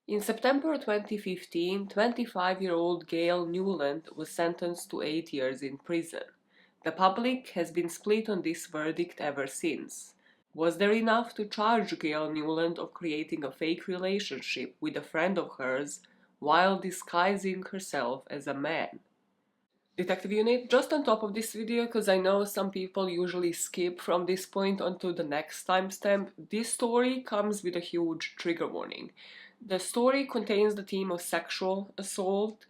In September 2015, 25-year-old Gayle Newland was sentenced to 8 years in prison. The public has been split on this verdict ever since. Was there enough to charge Gayle Newland of creating a fake relationship with a friend of hers while disguising herself as a man? Detective Unit, just on top of this video, because I know some people usually skip from this point onto the next timestamp, this story comes with a huge trigger warning. The story contains the theme of sexual assault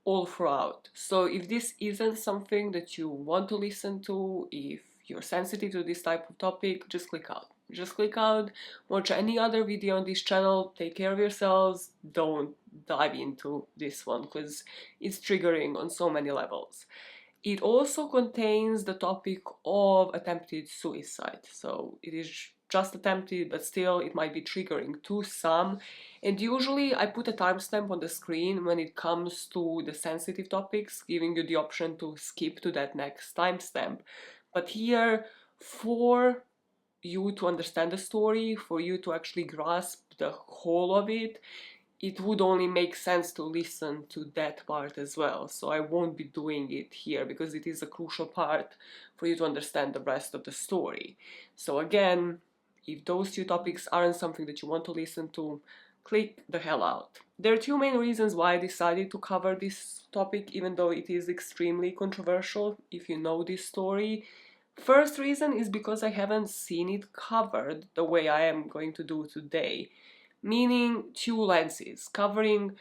all throughout. So if this isn't something that you want to listen to, if you're sensitive to this type of topic, just click out. Just click out, watch any other video on this channel, take care of yourselves, don't dive into this one because it's triggering on so many levels. It also contains the topic of attempted suicide, so it is just attempted, but still it might be triggering to some. And usually I put a timestamp on the screen when it comes to the sensitive topics, giving you the option to skip to that next timestamp. But here, for you to understand the story, for you to actually grasp the whole of it, it would only make sense to listen to that part as well. So I won't be doing it here because it is a crucial part for you to understand the rest of the story. So again, if those two topics aren't something that you want to listen to, click the hell out. There are two main reasons why I decided to cover this topic, even though it is extremely controversial if you know this story. First reason is because I haven't seen it covered the way I am going to do today, meaning two lenses, covering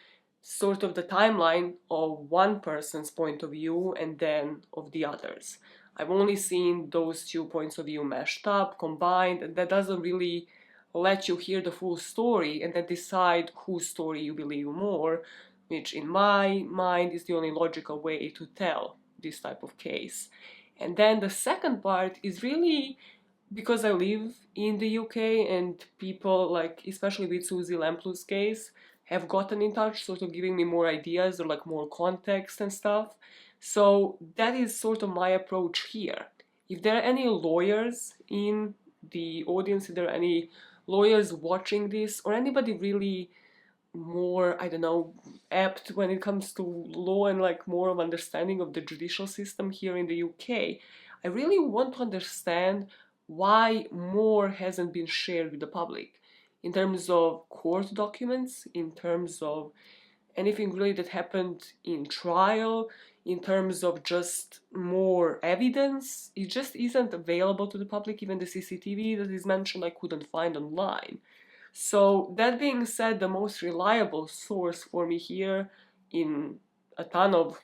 sort of the timeline of one person's point of view and then of the others. I've only seen those two points of view meshed up, combined, and that doesn't really let you hear the full story and then decide whose story you believe more, which in my mind is the only logical way to tell this type of case. And then the second part is really because I live in the UK and people, like especially with Susie Lamplu's case, have gotten in touch, sort of giving me more ideas or like more context and stuff. So that is sort of my approach here. If there are any lawyers in the audience, if there are any lawyers watching this, or anybody really more, I don't know, apt when it comes to law and like more of understanding of the judicial system here in the UK, I really want to understand why more hasn't been shared with the public in terms of court documents, in terms of anything really that happened in trial, in terms of just more evidence. It just isn't available to the public. Even the CCTV that is mentioned I couldn't find online. So that being said, the most reliable source for me here in a ton of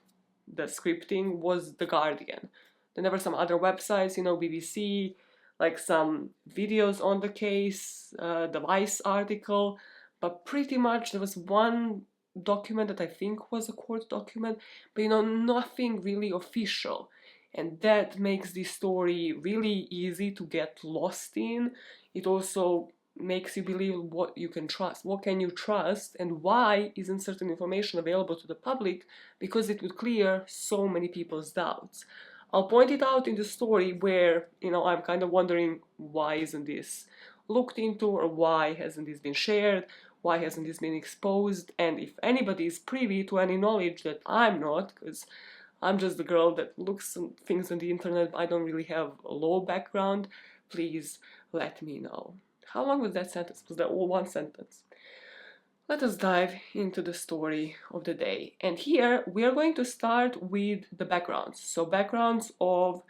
the scripting was The Guardian. Then there were some other websites, you know, BBC, like some videos on the case, the Vice article, but pretty much there was one document that I think was a court document, but you know, nothing really official. And that makes this story really easy to get lost in. It also makes you believe what you can trust, what can you trust, and why isn't certain information available to the public, because it would clear so many people's doubts. I'll point it out in the story where, you know, I'm kind of wondering why isn't this looked into, or why hasn't this been shared, why hasn't this been exposed, and if anybody is privy to any knowledge that I'm not, because I'm just the girl that looks at things on the internet, I don't really have a law background, please let me know. How long was that sentence? Was that all one sentence? Let us dive into the story of the day. And here we are going to start with the backgrounds. So backgrounds of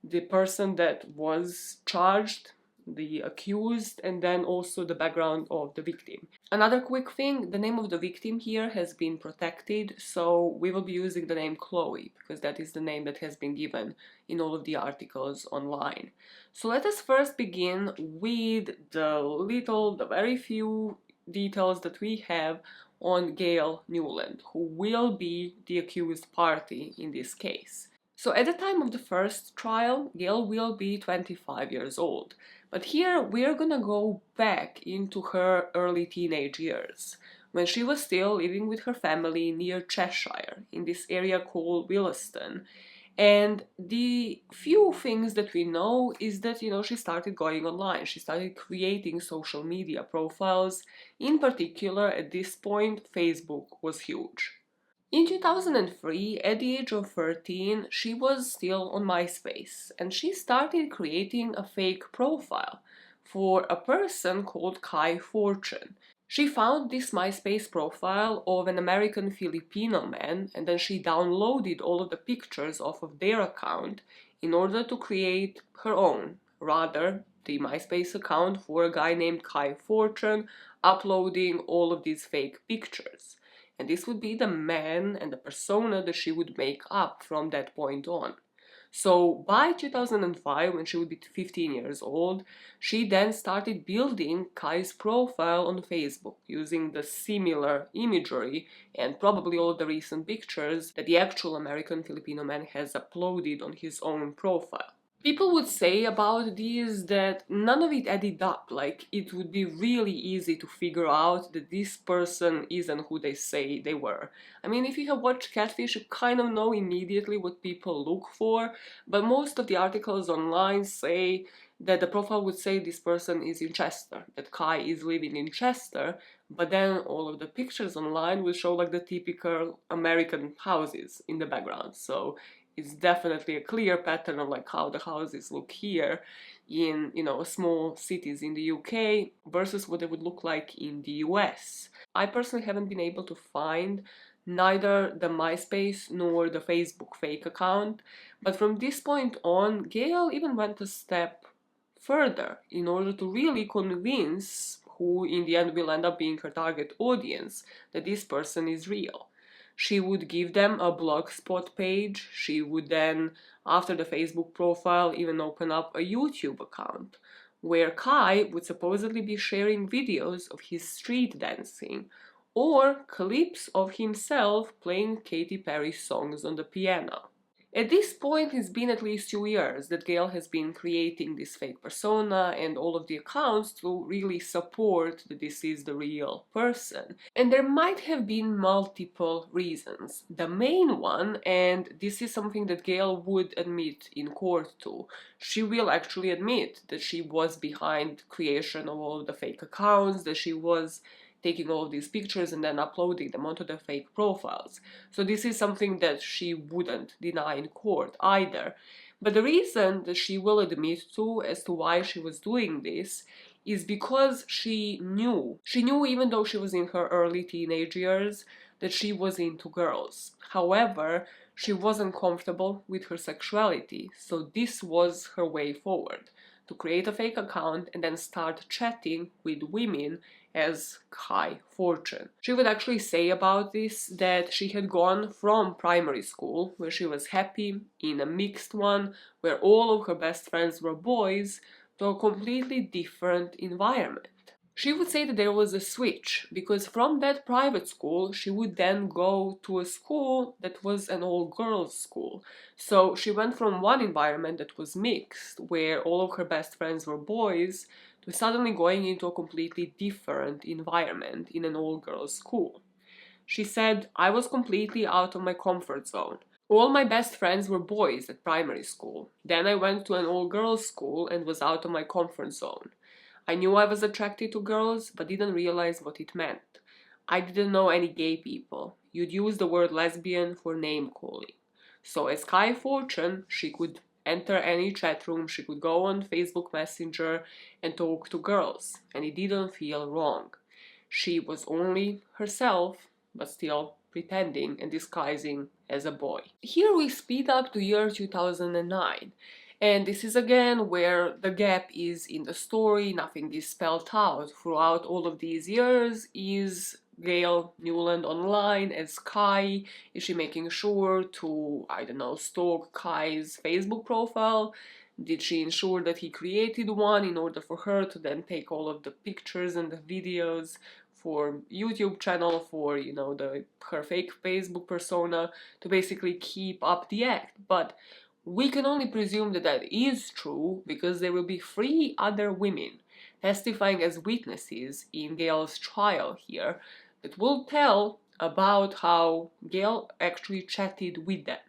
the person that was charged, the accused, and then also the background of the victim. Another quick thing, the name of the victim here has been protected, so we will be using the name Chloe, because that is the name that has been given in all of the articles online. So let us first begin with the very few details that we have on Gayle Newland, who will be the accused party in this case. So at the time of the first trial, Gayle will be 25 years old. But here we're gonna go back into her early teenage years, when she was still living with her family near Cheshire, in this area called Williston. And the few things that we know is that, she started going online. She started creating social media profiles. In particular, at this point, Facebook was huge. In 2003, at the age of 13, she was still on MySpace, and she started creating a fake profile for a person called Kai Fortune. She found this MySpace profile of an American Filipino man, and then she downloaded all of the pictures off of their account in order to create her own, rather, the MySpace account for a guy named Kai Fortune, uploading all of these fake pictures. And this would be the man and the persona that she would make up from that point on. So by 2005, when she would be 15 years old, she then started building Kai's profile on Facebook using the similar imagery and probably all the recent pictures that the actual American Filipino man has uploaded on his own profile. People would say about these that none of it added up, like it would be really easy to figure out that this person isn't who they say they were. I mean, if you have watched Catfish, you kind of know immediately what people look for, but most of the articles online say that the profile would say this person is in Chester, that Kai is living in Chester, but then all of the pictures online will show like the typical American houses in the background. So it's definitely a clear pattern of like how the houses look here in, small cities in the UK versus what they would look like in the US. I personally haven't been able to find neither the MySpace nor the Facebook fake account, but from this point on, Gayle even went a step further in order to really convince who in the end will end up being her target audience that this person is real. She would give them a blogspot page. She would then, after the Facebook profile, even open up a YouTube account where Kai would supposedly be sharing videos of his street dancing or clips of himself playing Katy Perry songs on the piano. At this point, it's been at least 2 years that Gayle has been creating this fake persona and all of the accounts to really support that this is the real person. And there might have been multiple reasons. The main one, and this is something that Gayle would admit in court too, she will actually admit that she was behind creation of all of the fake accounts, that she was taking all of these pictures and then uploading them onto the fake profiles. So this is something that she wouldn't deny in court either. But the reason that she will admit to as to why she was doing this is because she knew even though she was in her early teenage years, that she was into girls. However, she wasn't comfortable with her sexuality, so this was her way forward, to create a fake account and then start chatting with women as Kai Fortune. She would actually say about this that she had gone from primary school, where she was happy, in a mixed one, where all of her best friends were boys, to a completely different environment. She would say that there was a switch, because from that private school, she would then go to a school that was an all-girls school. So she went from one environment that was mixed, where all of her best friends were boys, to suddenly going into a completely different environment in an all-girls school. She said, "I was completely out of my comfort zone. All my best friends were boys at primary school. Then I went to an all-girls school and was out of my comfort zone. I knew I was attracted to girls, but didn't realize what it meant. I didn't know any gay people. You'd use the word lesbian for name calling. So as Kai Fortune, she could enter any chat room, she could go on Facebook Messenger and talk to girls, and it didn't feel wrong. She was only herself, but still pretending and disguising as a boy." Here we speed up to year 2009. And this is again where the gap is in the story, nothing is spelled out. Throughout all of these years, is Gayle Newland online as Kai? Is she making sure to, I don't know, stalk Kai's Facebook profile? Did she ensure that he created one in order for her to then take all of the pictures and the videos for YouTube channel, for, her fake Facebook persona, to basically keep up the act? But we can only presume that that is true because there will be 3 other women testifying as witnesses in Gayle's trial here that will tell about how Gayle actually chatted with them.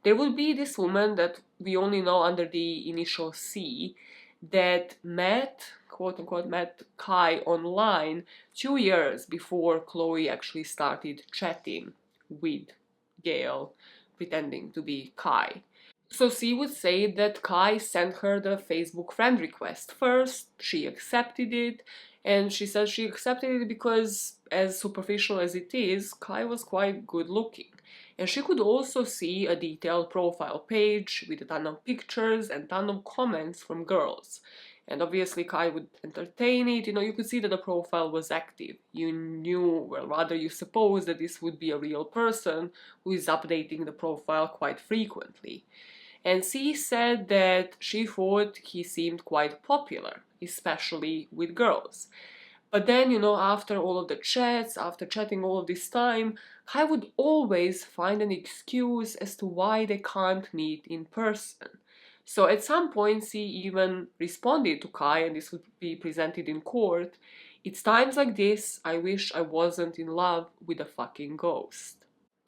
There would be this woman that we only know under the initial C that met, quote unquote, met Kai online 2 years before Chloe actually started chatting with Gayle, pretending to be Kai. So C would say that Kai sent her the Facebook friend request first, she accepted it, and she says she accepted it because, as superficial as it is, Kai was quite good looking. And she could also see a detailed profile page with a ton of pictures and ton of comments from girls. And obviously Kai would entertain it, you could see that the profile was active. You knew, well, rather you suppose that this would be a real person who is updating the profile quite frequently. And C said that she thought he seemed quite popular, especially with girls. But then, after all of the chats, after chatting all of this time, Kai would always find an excuse as to why they can't meet in person. So at some point, C even responded to Kai, and this would be presented in court. It's times like this I wish I wasn't in love with a fucking ghost.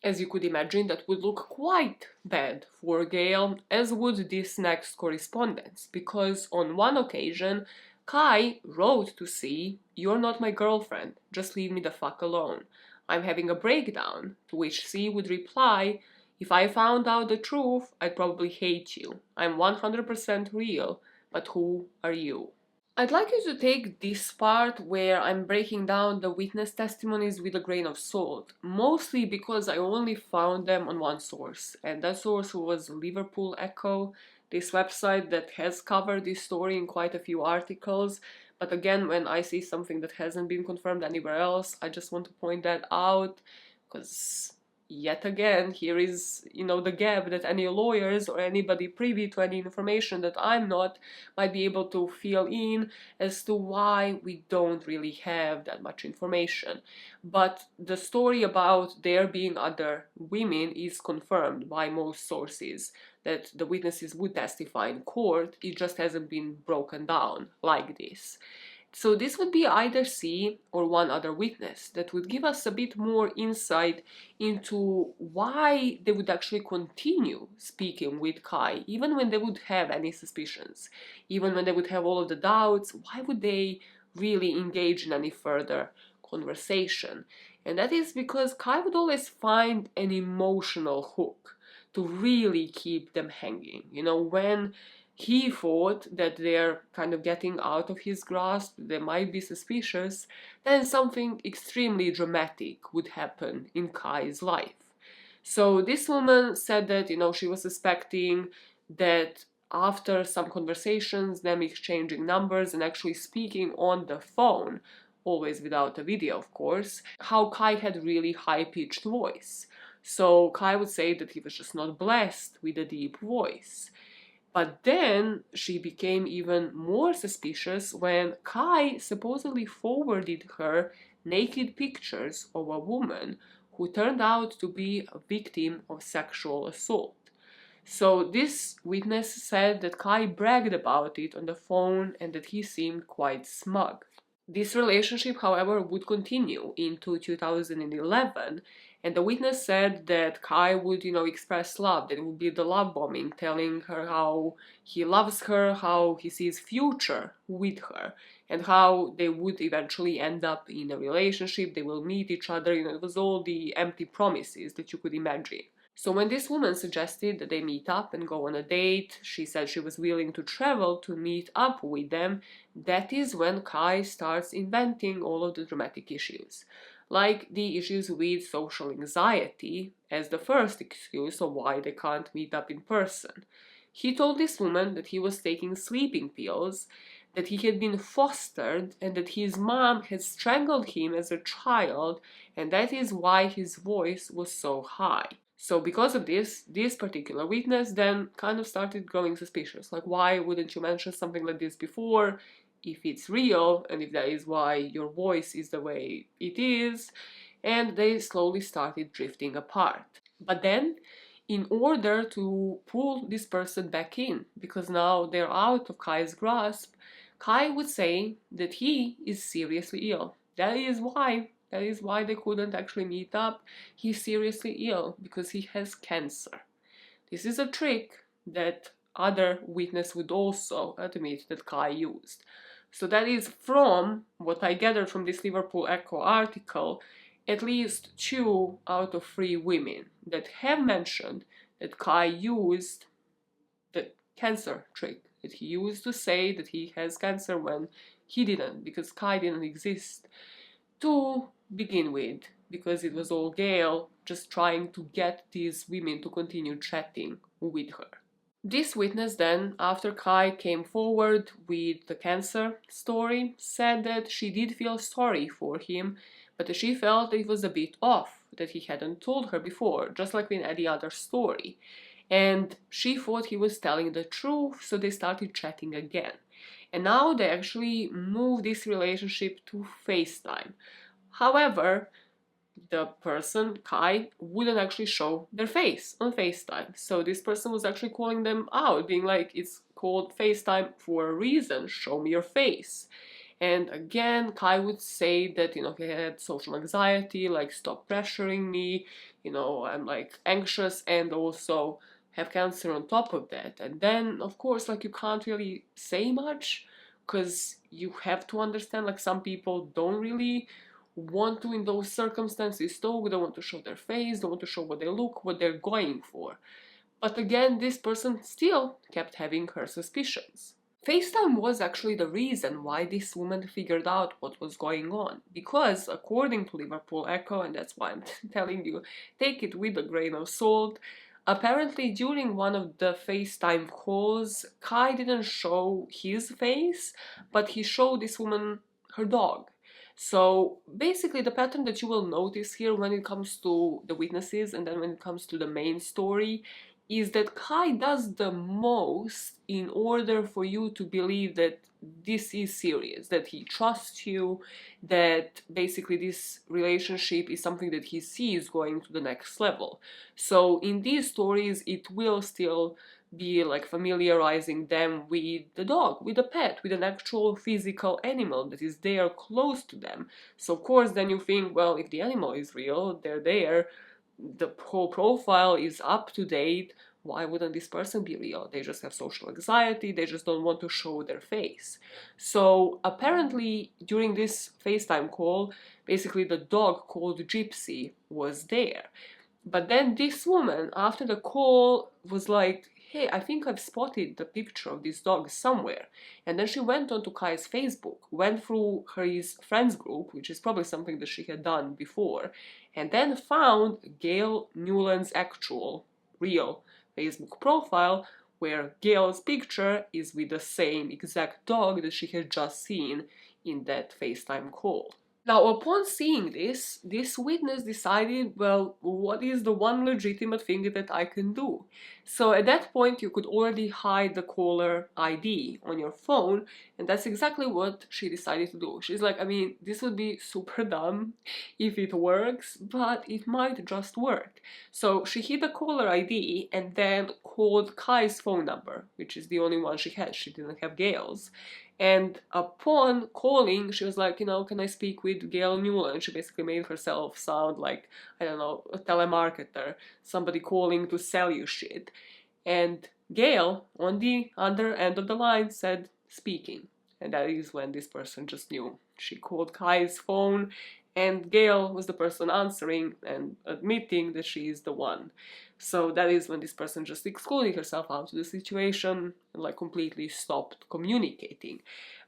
As you could imagine, that would look quite bad for Gayle, as would this next correspondence, because on one occasion, Kai wrote to C, "You're not my girlfriend, just leave me the fuck alone. I'm having a breakdown," to which C would reply, "If I found out the truth, I'd probably hate you. I'm 100% real, but who are you?" I'd like you to take this part where I'm breaking down the witness testimonies with a grain of salt, mostly because I only found them on one source, and that source was Liverpool Echo, this website that has covered this story in quite a few articles. But again, when I see something that hasn't been confirmed anywhere else, I just want to point that out, because yet again, here is, the gap that any lawyers or anybody privy to any information that I'm not might be able to fill in as to why we don't really have that much information. But the story about there being other women is confirmed by most sources, that the witnesses would testify in court. It just hasn't been broken down like this. So this would be either C or one other witness that would give us a bit more insight into why they would actually continue speaking with Kai, even when they would have any suspicions, even when they would have all of the doubts. Why would they really engage in any further conversation? And that is because Kai would always find an emotional hook to really keep them hanging. When he thought that they're kind of getting out of his grasp, they might be suspicious, then something extremely dramatic would happen in Kai's life. So this woman said that, she was suspecting that after some conversations, them exchanging numbers and actually speaking on the phone, always without a video of course, how Kai had really high-pitched voice. So Kai would say that he was just not blessed with a deep voice. But then she became even more suspicious when Kai supposedly forwarded her naked pictures of a woman who turned out to be a victim of sexual assault. So this witness said that Kai bragged about it on the phone and that he seemed quite smug. This relationship, however, would continue into 2011, and the witness said that Kai would, express love, that it would be the love bombing, telling her how he loves her, how he sees future with her, and how they would eventually end up in a relationship, they will meet each other, it was all the empty promises that you could imagine. So when this woman suggested that they meet up and go on a date, she said she was willing to travel to meet up with them. That is when Kai starts inventing all of the dramatic issues, like the issues with social anxiety as the first excuse of why they can't meet up in person. He told this woman that he was taking sleeping pills, that he had been fostered, and that his mom had strangled him as a child, and that is why his voice was so high. So because of this particular witness then kind of started growing suspicious. Like, why wouldn't you mention something like this before if it's real and if that is why your voice is the way it is? And they slowly started drifting apart. But then, in order to pull this person back in, because now they're out of Kai's grasp, Kai would say that he is seriously ill. That is why they couldn't actually meet up. He's seriously ill because he has cancer. This is a trick that other witness would also admit that Kai used. So that is, from what I gathered from this Liverpool Echo article, at least 2 out of 3 women that have mentioned that Kai used the cancer trick, that he used to say that he has cancer when he didn't, because Kai didn't exist to begin with, because it was all Gayle just trying to get these women to continue chatting with her. This witness then, after Kai came forward with the cancer story, said that she did feel sorry for him, but that she felt that it was a bit off, that he hadn't told her before, just like in any other story. And she thought he was telling the truth, so they started chatting again. And now they actually moved this relationship to FaceTime. However, the person, Kai, wouldn't actually show their face on FaceTime. So this person was actually calling them out, being like, it's called FaceTime for a reason, show me your face. And again, Kai would say that, he had social anxiety, like, stop pressuring me, I'm like anxious and also have cancer on top of that. And then, of course, like, you can't really say much because you have to understand, like, some people don't really want to in those circumstances talk, don't want to show their face, don't want to show what they look, what they're going for. But again, this person still kept having her suspicions. FaceTime was actually the reason why this woman figured out what was going on, because according to Liverpool Echo, and that's why I'm telling you, take it with a grain of salt, apparently during one of the FaceTime calls, Kai didn't show his face, but he showed this woman her dog. So basically the pattern that you will notice here when it comes to the witnesses and then when it comes to the main story is that Kai does the most in order for you to believe that this is serious, that he trusts you, that basically this relationship is something that he sees going to the next level. So in these stories, it will still be like familiarizing them with the dog, with a pet, with an actual physical animal that is there close to them. So of course then you think, well, if the animal is real, they're there, the whole profile is up to date, why wouldn't this person be real? They just have social anxiety, they just don't want to show their face. So apparently during this FaceTime call, basically the dog called Gypsy was there. But then this woman, after the call, was like, hey, I think I've spotted the picture of this dog somewhere. And then she went onto Kai's Facebook, went through his friends group, which is probably something that she had done before, and then found Gayle Newland's actual, real Facebook profile, where Gayle's picture is with the same exact dog that she had just seen in that FaceTime call. Now, upon seeing this witness decided, well, what is the one legitimate thing that I can do? So at that point, you could already hide the caller ID on your phone, and that's exactly what she decided to do. She's like, I mean, this would be super dumb if it works, but it might just work. So she hid the caller ID and then called Kai's phone number, which is the only one she had. She didn't have Gayle's. And upon calling, she was like, can I speak with Gayle Newland? She basically made herself sound like, I don't know, a telemarketer, somebody calling to sell you shit. And Gayle, on the other end of the line, said, speaking. And that is when this person just knew. She called Kai's phone, and Gayle was the person answering and admitting that she is the one. So that is when this person just excluded herself out of the situation and like completely stopped communicating.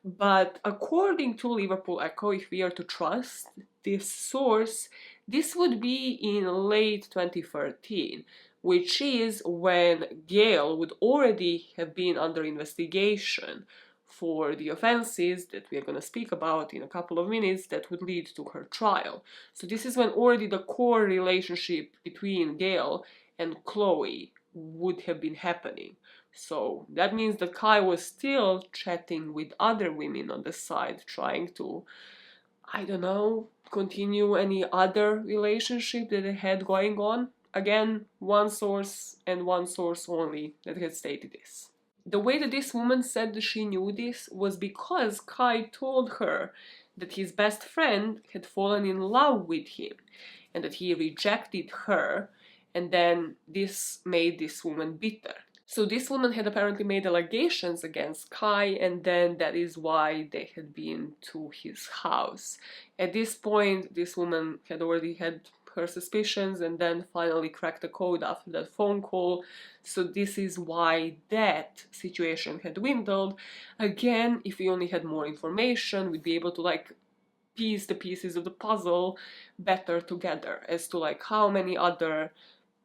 But according to Liverpool Echo, if we are to trust this source, this would be in late 2013, which is when Gayle would already have been under investigation for the offenses that we are going to speak about in a couple of minutes that would lead to her trial. So this is when already the core relationship between Gayle and Chloe would have been happening. So that means that Kai was still chatting with other women on the side, trying to, I don't know, continue any other relationship that they had going on. Again, one source and one source only that had stated this. The way that this woman said that she knew this was because Kai told her that his best friend had fallen in love with him and that he rejected her, and then this made this woman bitter. So this woman had apparently made allegations against Kai, and then that is why they had been to his house. At this point, this woman had already had her suspicions and then finally cracked the code after that phone call. So this is why that situation had dwindled. Again, if we only had more information, we'd be able to like piece the pieces of the puzzle better together as to like how many other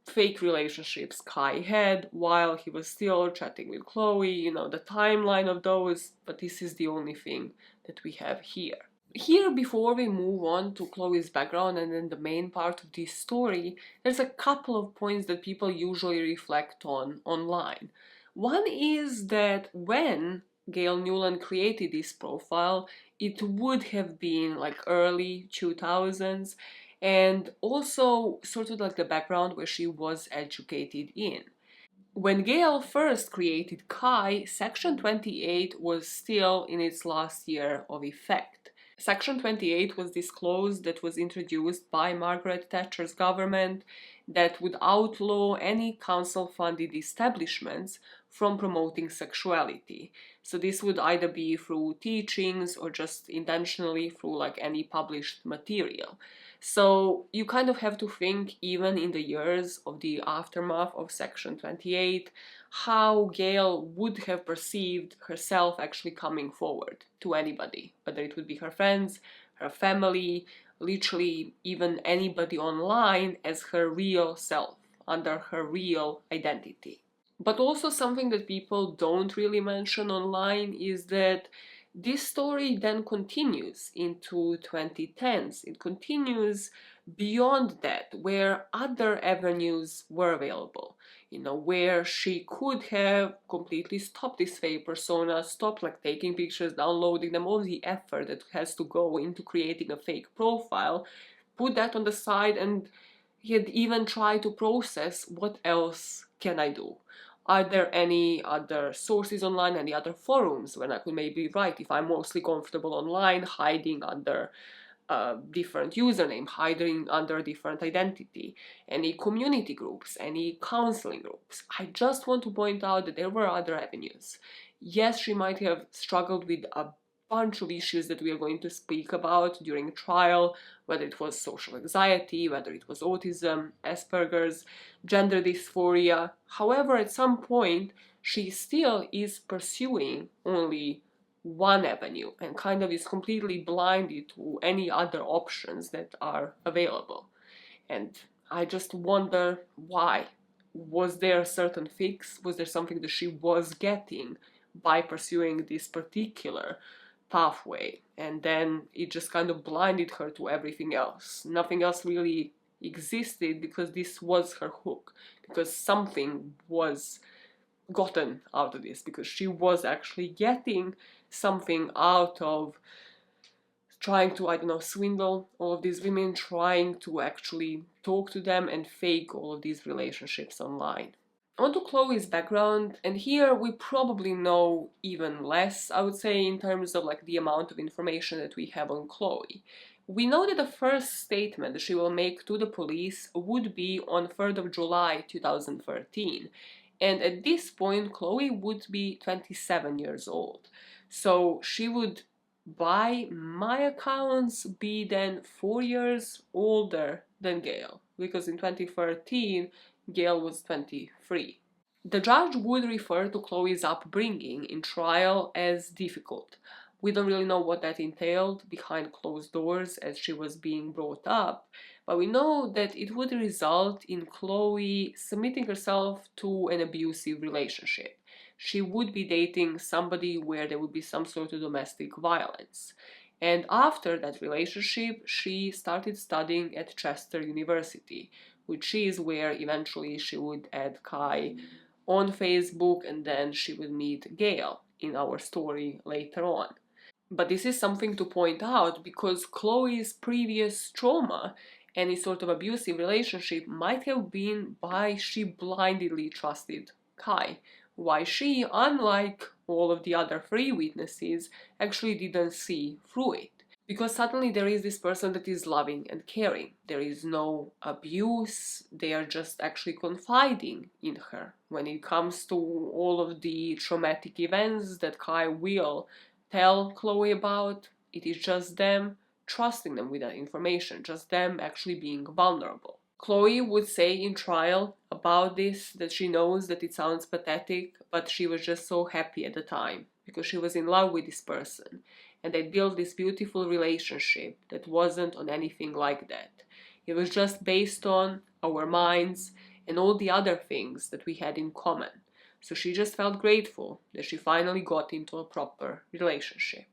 fake relationships Kai had while he was still chatting with Chloe, you know, the timeline of those, but this is the only thing that we have here. Here, before we move on to Chloe's background and then the main part of this story, there's a couple of points that people usually reflect on online. One is that when Gayle Newland created this profile, it would have been like early 2000s, and also sort of like the background where she was educated in. When Gayle first created Kai, Section 28 was still in its last year of effect. Section 28 was disclosed that was introduced by Margaret Thatcher's government that would outlaw any council-funded establishments from promoting sexuality. So this would either be through teachings or just intentionally through like any published material. So you kind of have to think, even in the years of the aftermath of Section 28, how Gayle would have perceived herself actually coming forward to anybody, whether it would be her friends, her family, literally even anybody online, as her real self, under her real identity. But also something that people don't really mention online is that this story then continues into 2010s. It continues beyond that, where other avenues were available, you know, where she could have completely stopped this fake persona, stopped like taking pictures, downloading them, all the effort that has to go into creating a fake profile, put that on the side, and he had even tried to process what else can I do. Are there any other sources online, any other forums when I could maybe write if I'm mostly comfortable online, hiding under a different username, hiding under a different identity, any community groups, any counseling groups? I just want to point out that there were other avenues. Yes, she might have struggled with a bunch of issues that we are going to speak about during trial, whether it was social anxiety, whether it was autism, Asperger's, gender dysphoria. However, at some point, she still is pursuing only one avenue and kind of is completely blinded to any other options that are available. And I just wonder why. Was there a certain fix? Was there something that she was getting by pursuing this particular pathway? And then it just kind of blinded her to everything else. Nothing else really existed because this was her hook, because something was gotten out of this, because she was actually getting something out of trying to, I don't know, swindle all of these women, trying to actually talk to them and fake all of these relationships online. On to Chloe's background, and here we probably know even less, I would say, in terms of like the amount of information that we have on Chloe. We know that the first statement that she will make to the police would be on 3rd of July 2013, and at this point Chloe would be 27 years old. So she would, by my accounts, be then 4 years older than Gayle, because in 2013 Gayle was 23. The judge would refer to Chloe's upbringing in trial as difficult. We don't really know what that entailed behind closed doors as she was being brought up, but we know that it would result in Chloe submitting herself to an abusive relationship. She would be dating somebody where there would be some sort of domestic violence. And after that relationship, she started studying at Chester University, which is where eventually she would add Kai on Facebook, and then she would meet Gayle in our story later on. But this is something to point out because Chloe's previous trauma, any sort of abusive relationship, might have been why she blindly trusted Kai, why she, unlike all of the other three witnesses, actually didn't see through it. Because suddenly there is this person that is loving and caring. There is no abuse. They are just actually confiding in her. When it comes to all of the traumatic events that Kai will tell Chloe about, it is just them trusting them with that information, just them actually being vulnerable. Chloe would say in trial about this that she knows that it sounds pathetic, but she was just so happy at the time because she was in love with this person and they built this beautiful relationship that wasn't on anything like that. It was just based on our minds and all the other things that we had in common. So she just felt grateful that she finally got into a proper relationship.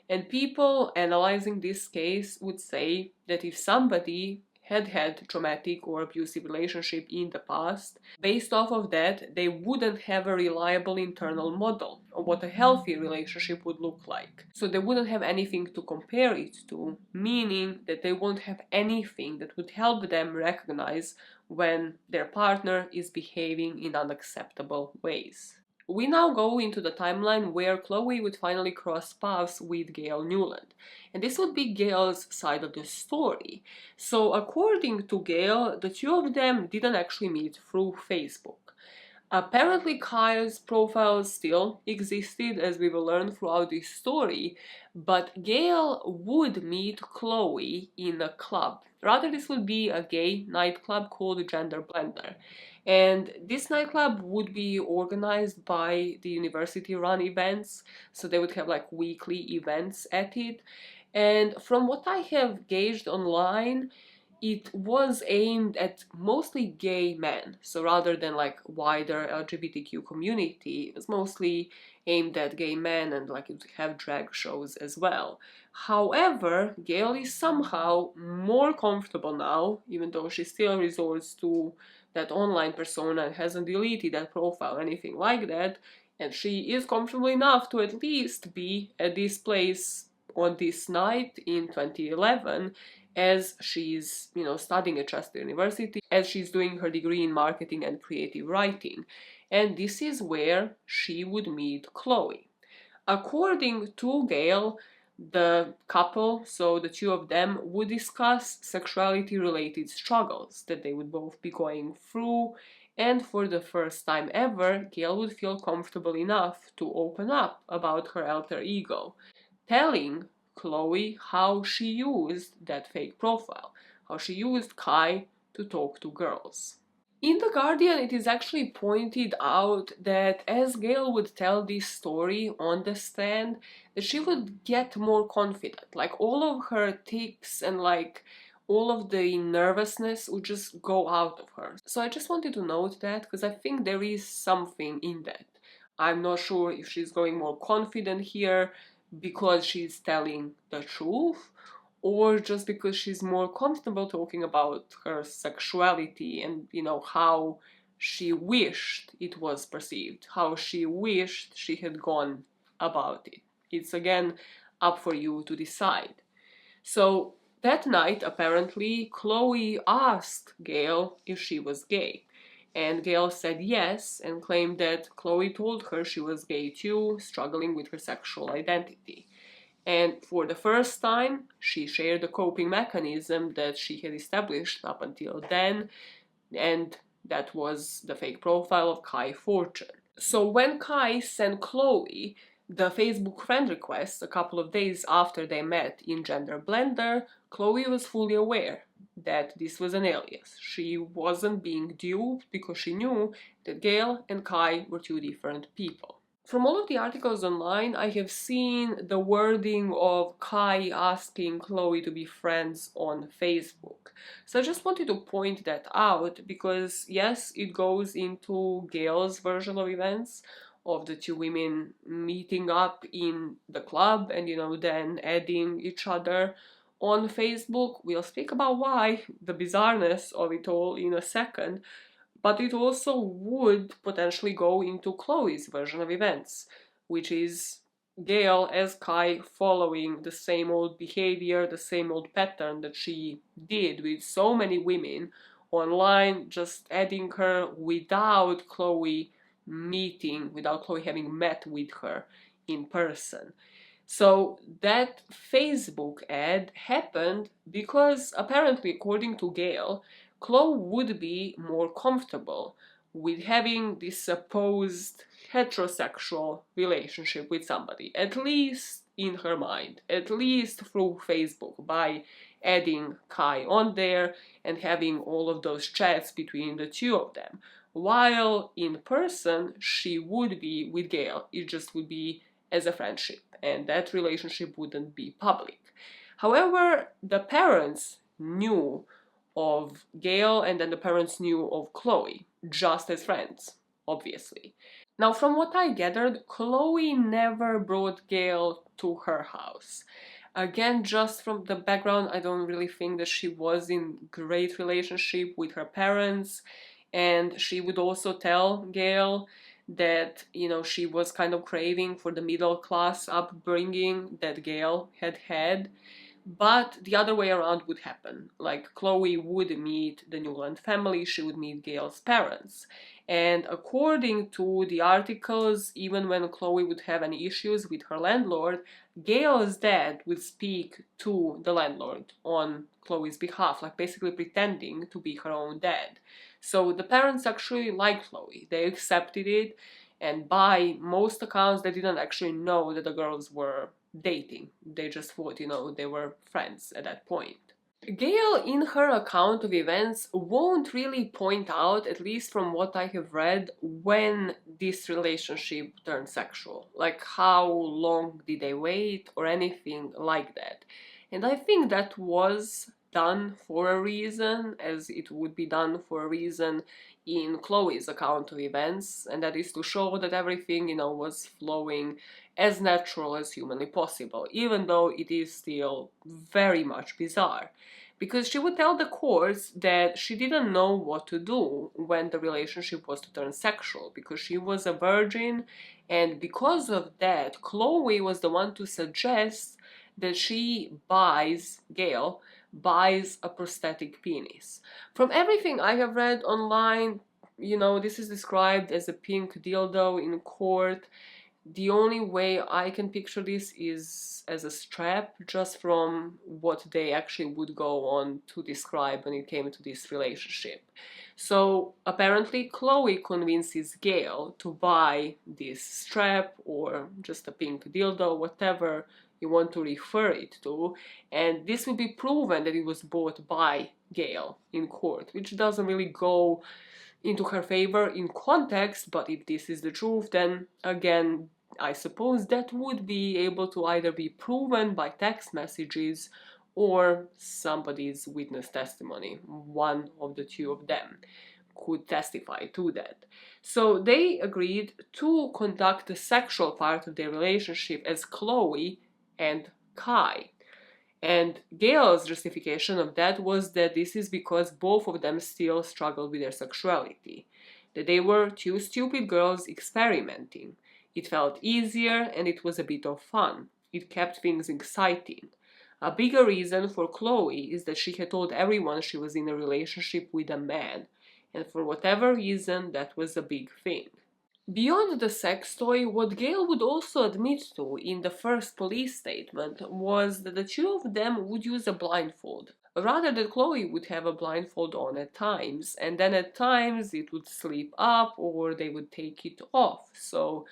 And people analyzing this case would say that if somebody had had traumatic or abusive relationship in the past, based off of that, they wouldn't have a reliable internal model of what a healthy relationship would look like. So they wouldn't have anything to compare it to, meaning that they won't have anything that would help them recognize when their partner is behaving in unacceptable ways. We now go into the timeline where Chloe would finally cross paths with Gayle Newland. And this would be Gayle's side of the story. So according to Gayle, the two of them didn't actually meet through Facebook. Apparently Kyle's profile still existed, as we will learn throughout this story, but Gayle would meet Chloe in a club. Rather, this would be a gay nightclub called Gender Blender. And this nightclub would be organized by the university-run events, so they would have like weekly events at it. And from what I have gauged online, it was aimed at mostly gay men. So rather than like wider LGBTQ community, it was mostly aimed at gay men and like it would have drag shows as well. However, Gayle is somehow more comfortable now, even though she still resorts to that online persona and hasn't deleted that profile or anything like that. And she is comfortable enough to at least be at this place on this night in 2011 as she's, studying at Chester University, as she's doing her degree in marketing and creative writing. And this is where she would meet Chloe. According to Gayle, the couple, so the two of them, would discuss sexuality related struggles that they would both be going through, and for the first time ever, Gayle would feel comfortable enough to open up about her alter ego, telling Chloe how she used that fake profile, how she used Kai to talk to girls. In The Guardian, it is actually pointed out that as Gayle would tell this story on the stand, that she would get more confident. Like all of her tics and like all of the nervousness would just go out of her. So I just wanted to note that because I think there is something in that. I'm not sure if she's going more confident here because she's telling the truth, or just because she's more comfortable talking about her sexuality and, how she wished it was perceived, how she wished she had gone about it. It's again up for you to decide. So that night, apparently, Chloe asked Gayle if she was gay. And Gayle said yes and claimed that Chloe told her she was gay too, struggling with her sexual identity. And for the first time, she shared the coping mechanism that she had established up until then, and that was the fake profile of Kai Fortune. So when Kai sent Chloe the Facebook friend request a couple of days after they met in Gender Blender, Chloe was fully aware that this was an alias. She wasn't being duped because she knew that Gayle and Kai were two different people. From all of the articles online, I have seen the wording of Kai asking Chloe to be friends on Facebook. So I just wanted to point that out because, yes, it goes into Gayle's version of events of the two women meeting up in the club and, then adding each other on Facebook. We'll speak about why, the bizarreness of it all in a second. But it also would potentially go into Chloe's version of events, which is Gayle as Kai following the same old behavior, the same old pattern that she did with so many women online, just adding her without Chloe meeting, without Chloe having met with her in person. So that Facebook ad happened because apparently, according to Gayle, Chloe would be more comfortable with having this supposed heterosexual relationship with somebody, at least in her mind, at least through Facebook, by adding Kai on there and having all of those chats between the two of them. While in person, she would be with Gayle, it just would be as a friendship, and that relationship wouldn't be public. However, the parents knew of Gayle, and then the parents knew of Chloe, just as friends, obviously. Now, from what I gathered, Chloe never brought Gayle to her house. Again, just from the background, I don't really think that she was in great relationship with her parents, and she would also tell Gayle that, you know, she was kind of craving for the middle class upbringing that Gayle had had. But the other way around would happen. Like, Chloe would meet the Newland family, she would meet Gayle's parents. And according to the articles, even when Chloe would have any issues with her landlord, Gayle's dad would speak to the landlord on Chloe's behalf, like basically pretending to be her own dad. So the parents actually liked Chloe, they accepted it, and by most accounts, they didn't actually know that the girls were dating. They just thought, you know, they were friends at that point. Gayle, in her account of events, won't really point out, at least from what I have read, when this relationship turned sexual. Like, how long did they wait, or anything like that. And I think that was done for a reason, as it would be done for a reason in Chloe's account of events, and that is to show that everything, you know, was flowing as natural as humanly possible, even though it is still very much bizarre. Because she would tell the courts that she didn't know what to do when the relationship was to turn sexual, because she was a virgin, and because of that, Chloe was the one to suggest that Gayle buys a prosthetic penis. From everything I have read online, you know, this is described as a pink dildo in court. The only way I can picture this is as a strap, just from what they actually would go on to describe when it came to this relationship. So apparently Chloe convinces Gayle to buy this strap, or just a pink dildo, whatever you want to refer it to, and this will be proven that it was bought by Gayle in court, which doesn't really go into her favor in context, but if this is the truth, then again, I suppose that would be able to either be proven by text messages or somebody's witness testimony. One of the two of them could testify to that. So they agreed to conduct the sexual part of their relationship as Chloe and Kai. And Gayle's justification of that was that this is because both of them still struggled with their sexuality, that they were two stupid girls experimenting. It felt easier and it was a bit of fun. It kept things exciting. A bigger reason for Chloe is that she had told everyone she was in a relationship with a man, and for whatever reason, that was a big thing. Beyond the sex toy, what Gayle would also admit to in the first police statement was that the two of them would use a blindfold. Rather, that Chloe would have a blindfold on at times, and then at times it would slip up or they would take it off. So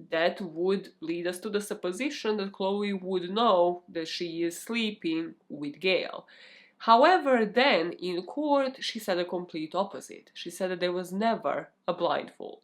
that would lead us to the supposition that Chloe would know that she is sleeping with Gayle. However, then in court, she said the complete opposite. She said that there was never a blindfold.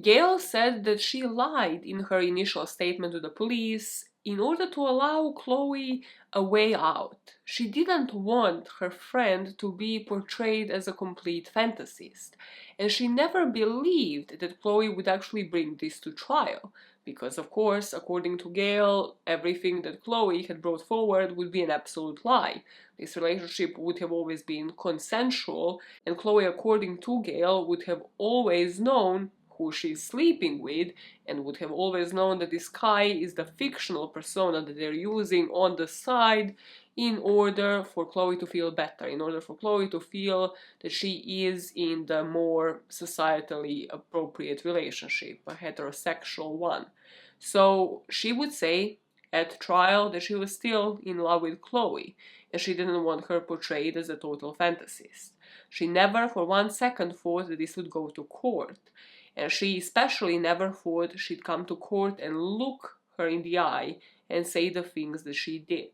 Gayle said that she lied in her initial statement to the police in order to allow Chloe a way out. She didn't want her friend to be portrayed as a complete fantasist, and she never believed that Chloe would actually bring this to trial. Because, of course, according to Gayle, everything that Chloe had brought forward would be an absolute lie. This relationship would have always been consensual, and Chloe, according to Gayle, would have always known who she's sleeping with, and would have always known that this Kai is the fictional persona that they're using on the side in order for Chloe to feel better, in order for Chloe to feel that she is in the more societally appropriate relationship, a heterosexual one. So she would say, at trial that she was still in love with Chloe, and she didn't want her portrayed as a total fantasist. She never for 1 second thought that this would go to court, and she especially never thought she'd come to court and look her in the eye and say the things that she did.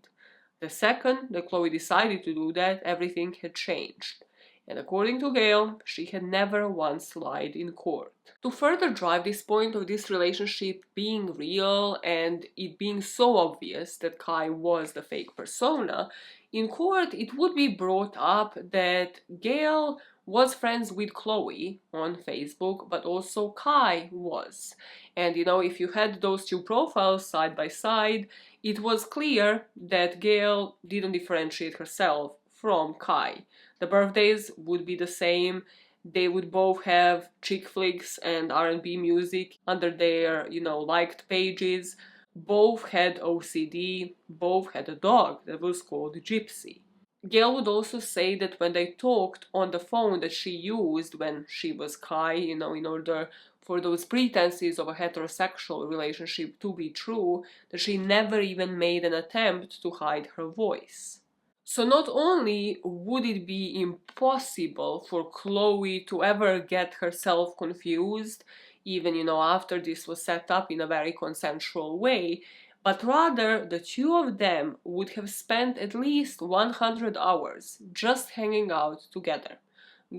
The second that Chloe decided to do that, everything had changed. And according to Gayle, she had never once lied in court. To further drive this point of this relationship being real and it being so obvious that Kai was the fake persona, in court it would be brought up that Gayle was friends with Chloe on Facebook, but also Kai was. And if you had those two profiles side by side, it was clear that Gayle didn't differentiate herself from Kai. The birthdays would be the same. They would both have chick flicks and R&B music under their, liked pages. Both had OCD. Both had a dog that was called Gypsy. Gayle would also say that when they talked on the phone that she used when she was Kai, in order for those pretenses of a heterosexual relationship to be true, that she never even made an attempt to hide her voice. So not only would it be impossible for Chloe to ever get herself confused, even, after this was set up in a very consensual way, but rather the two of them would have spent at least 100 hours just hanging out together,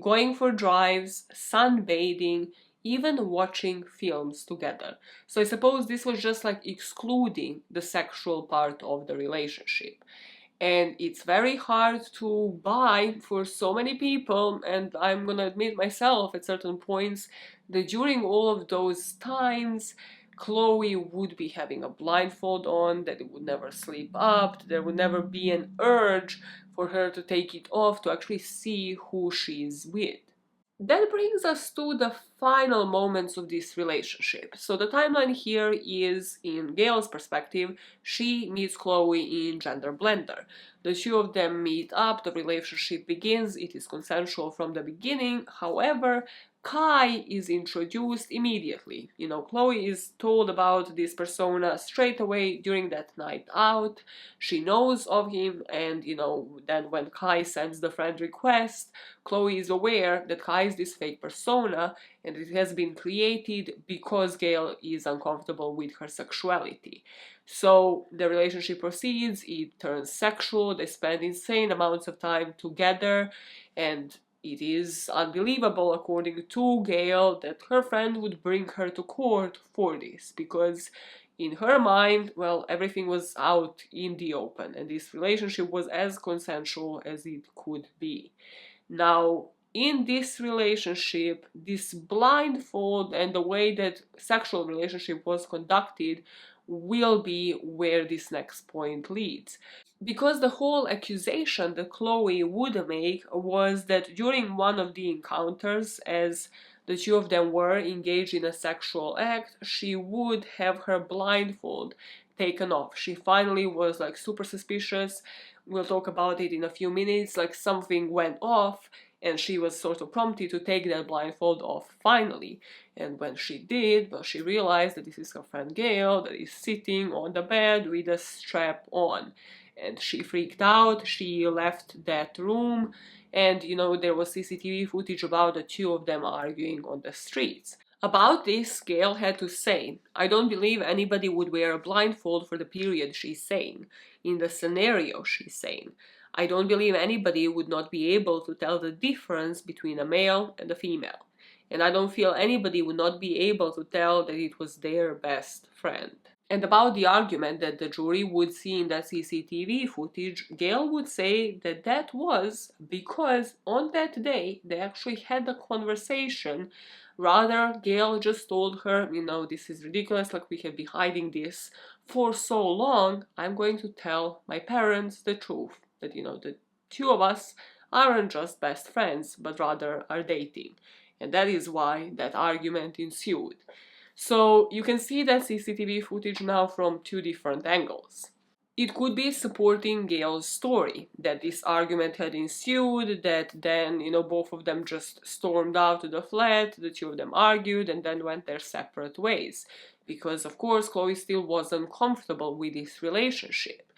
going for drives, sunbathing, even watching films together. So I suppose this was just like excluding the sexual part of the relationship. And it's very hard to buy for so many people, and I'm gonna admit myself at certain points that during all of those times Chloe would be having a blindfold on, that it would never sleep up, there would never be an urge for her to take it off to actually see who she's with. That brings us to the final moments of this relationship. So the timeline here is, in Gayle's perspective, she meets Chloe in Gender Blender. The two of them meet up, the relationship begins, it is consensual from the beginning. However, Kai is introduced immediately. Chloe is told about this persona straight away during that night out. She knows of him, and then when Kai sends the friend request, Chloe is aware that Kai is this fake persona and it has been created because Gayle is uncomfortable with her sexuality. So the relationship proceeds, it turns sexual, they spend insane amounts of time together, and it is unbelievable, according to Gayle, that her friend would bring her to court for this, because in her mind, well, everything was out in the open, and this relationship was as consensual as it could be. Now, in this relationship, this blindfold and the way that sexual relationship was conducted will be where this next point leads. Because the whole accusation that Chloe would make was that during one of the encounters, as the two of them were engaged in a sexual act, she would have her blindfold taken off. She finally was like super suspicious. We'll talk about it in a few minutes. Like something went off and she was sort of prompted to take that blindfold off finally. And when she did, well, she realized that this is her friend Gayle that is sitting on the bed with a strap on. And she freaked out, she left that room, and there was CCTV footage about the two of them arguing on the streets. About this, Gayle had to say, "I don't believe anybody would wear a blindfold for the period," she's saying. In the scenario, she's saying, "I don't believe anybody would not be able to tell the difference between a male and a female. And I don't feel anybody would not be able to tell that it was their best friend." And about the argument that the jury would see in that CCTV footage, Gayle would say that that was because on that day they actually had a conversation. Rather, Gayle just told her, this is ridiculous, like we have been hiding this for so long, I'm going to tell my parents the truth. That, the two of us aren't just best friends, but rather are dating. And that is why that argument ensued. So you can see that CCTV footage now from two different angles. It could be supporting Gayle's story, that this argument had ensued, that then, both of them just stormed out to the flat, the two of them argued, and then went their separate ways. Because, of course, Chloe still wasn't comfortable with this relationship.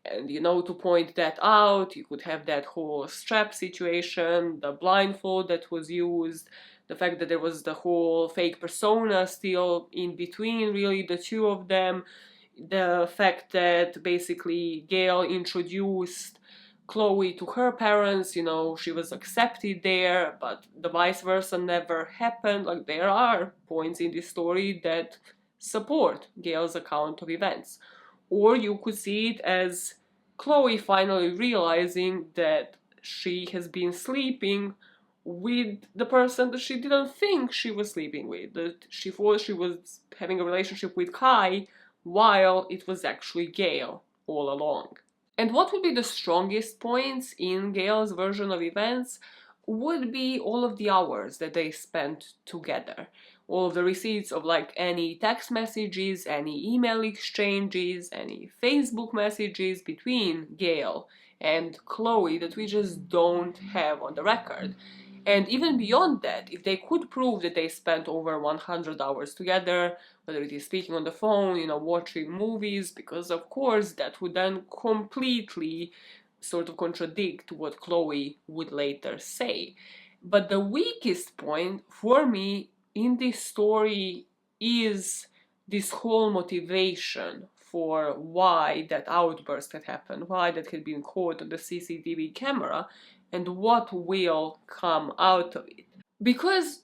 And, to point that out, you could have that whole strap situation, the blindfold that was used, the fact that there was the whole fake persona still in between, really, the two of them, the fact that basically Gayle introduced Chloe to her parents, she was accepted there, but the vice versa never happened. Like, there are points in this story that support Gayle's account of events. Or you could see it as Chloe finally realizing that she has been sleeping with the person that she didn't think she was sleeping with, that she thought she was having a relationship with Kai, while it was actually Gayle all along. And what would be the strongest points in Gayle's version of events would be all of the hours that they spent together. All of the receipts of any text messages, any email exchanges, any Facebook messages between Gayle and Chloe that we just don't have on the record. And even beyond that, if they could prove that they spent over 100 hours together, whether it is speaking on the phone, watching movies, because of course that would then completely sort of contradict what Chloe would later say. But the weakest point for me in this story is this whole motivation for why that outburst had happened, why that had been caught on the CCTV camera, and what will come out of it. Because,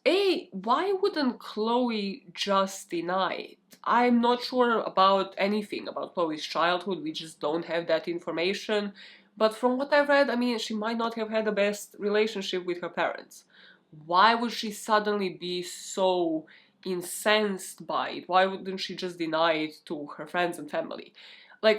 why wouldn't Chloe just deny it? I'm not sure about anything about Chloe's childhood, we just don't have that information. But from what I've read, she might not have had the best relationship with her parents. Why would she suddenly be so incensed by it? Why wouldn't she just deny it to her friends and family?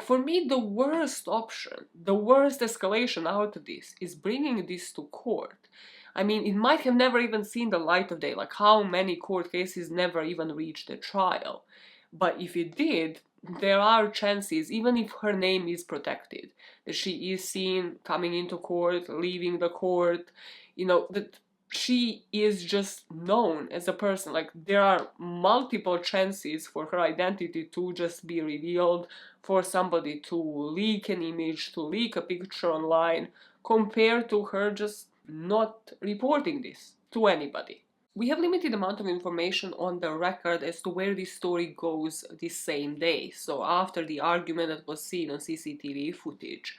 For me, the worst option, the worst escalation out of this is bringing this to court. It might have never even seen the light of day, how many court cases never even reached a trial. But if it did, there are chances, even if her name is protected, that she is seen coming into court, leaving the court, that she is just known as a person. There are multiple chances for her identity to just be revealed, for somebody to leak an image, to leak a picture online, compared to her just not reporting this to anybody. We have limited amount of information on the record as to where this story goes this same day, so after the argument that was seen on CCTV footage.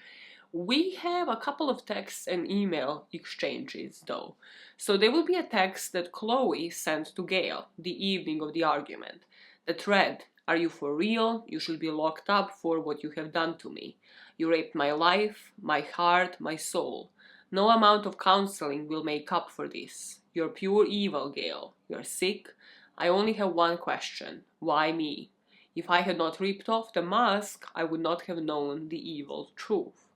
We have a couple of texts and email exchanges though. So there will be a text that Chloe sent to Gayle the evening of the argument that read, "Are you for real? You should be locked up for what you have done to me. You raped my life, my heart, my soul. No amount of counseling will make up for this. You're pure evil, Gayle. You're sick. I only have one question. Why me? If I had not ripped off the mask, I would not have known the evil truth."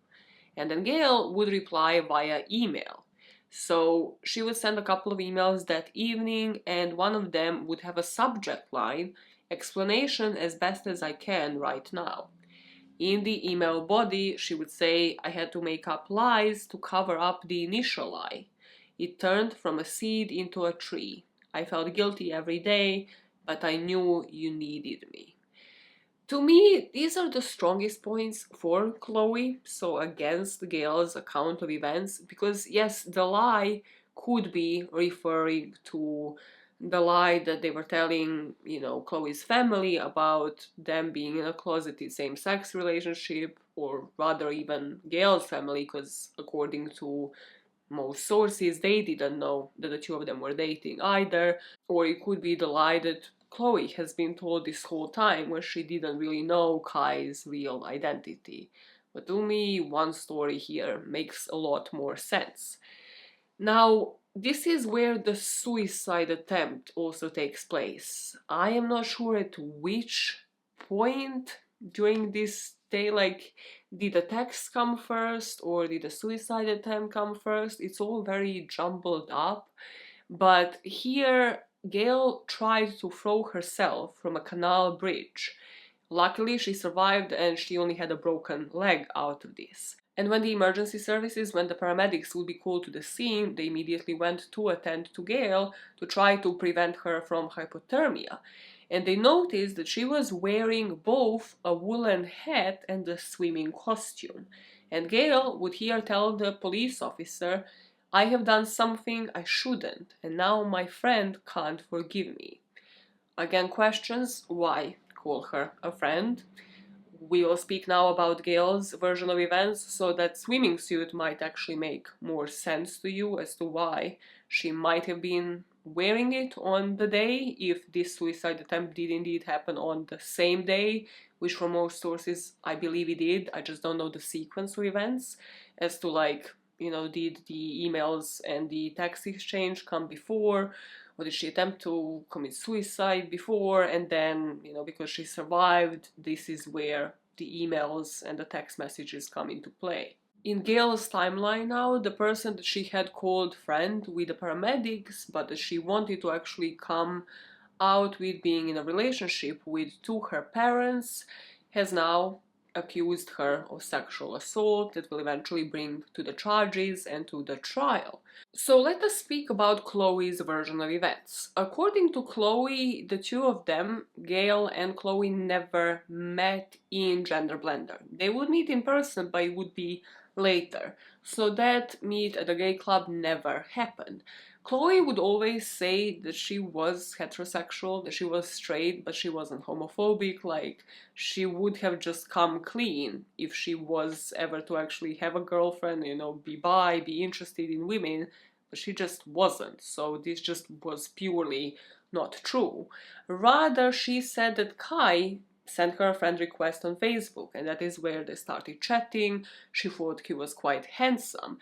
And then Gayle would reply via email. So she would send a couple of emails that evening, and one of them would have a subject line, "Explanation as best as I can right now." In the email body, she would say, "I had to make up lies to cover up the initial lie. It turned from a seed into a tree. I felt guilty every day, but I knew you needed me." To me, these are the strongest points for Chloe, so against Gayle's account of events, because yes, the lie could be referring to the lie that they were telling, Chloe's family about them being in a closeted same-sex relationship, or rather even Gayle's family, because according to most sources, they didn't know that the two of them were dating either. Or it could be the lie that Chloe has been told this whole time, where she didn't really know Kai's real identity. But to me, one story here makes a lot more sense. Now, this is where the suicide attempt also takes place. I am not sure at which point during this day, did the text come first or did the suicide attempt come first? It's all very jumbled up. But here, Gayle tried to throw herself from a canal bridge Luckily, she survived and she only had a broken leg out of this. And when the emergency services, when the paramedics would be called to the scene, they immediately went to attend to Gayle to try to prevent her from hypothermia. And they noticed that she was wearing both a woolen hat and a swimming costume. And Gayle would here tell the police officer, "I have done something I shouldn't, and now my friend can't forgive me." Again, questions: why call her a friend? We will speak now about Gayle's version of events, so that swimming suit might actually make more sense to you as to why she might have been wearing it on the day, if this suicide attempt did indeed happen on the same day, which for most sources I believe it did. I just don't know the sequence of events as to, like, did the emails and the text exchange come before, or did she attempt to commit suicide before, and then, because she survived, this is where the emails and the text messages come into play. In Gayle's timeline now, the person that she had called friend with the paramedics, but that she wanted to actually come out with being in a relationship with to her parents, has now accused her of sexual assault that will eventually bring to the charges and to the trial. So let us speak about Chloe's version of events. According to Chloe, the two of them, Gayle and Chloe, never met in Gender Blender. They would meet in person, but it would be later. So that meet at the gay club never happened. Chloe would always say that she was heterosexual, that she was straight, but she wasn't homophobic. Like, she would have just come clean if she was ever to actually have a girlfriend, be bi, be interested in women, but she just wasn't. So this just was purely not true. Rather, she said that Kai sent her a friend request on Facebook, and that is where they started chatting. She thought he was quite handsome.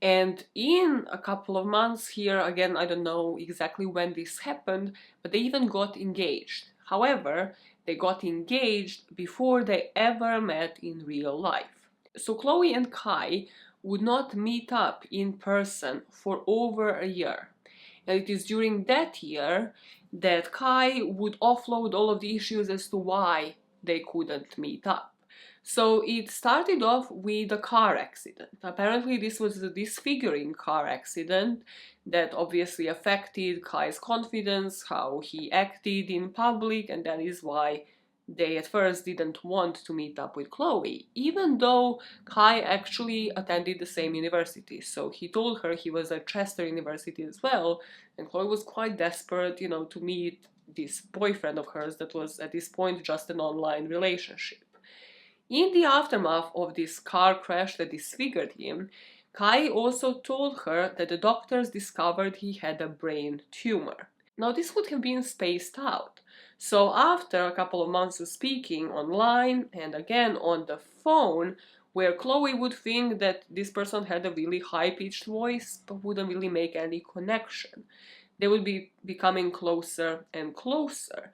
And in a couple of months here, again, I don't know exactly when this happened, but they even got engaged. However, they got engaged before they ever met in real life. So Chloe and Kai would not meet up in person for over a year. And it is during that year that Kai would offload all of the issues as to why they couldn't meet up. So it started off with a car accident. Apparently this was a disfiguring car accident that obviously affected Kai's confidence, how he acted in public, and that is why they at first didn't want to meet up with Chloe, even though Kai actually attended the same university. So he told her he was at Chester University as well, and Chloe was quite desperate, to meet this boyfriend of hers that was at this point just an online relationship. In the aftermath of this car crash that disfigured him, Kai also told her that the doctors discovered he had a brain tumor. Now, this would have been spaced out. So after a couple of months of speaking online and again on the phone, where Chloe would think that this person had a really high-pitched voice but wouldn't really make any connection, they would be becoming closer and closer.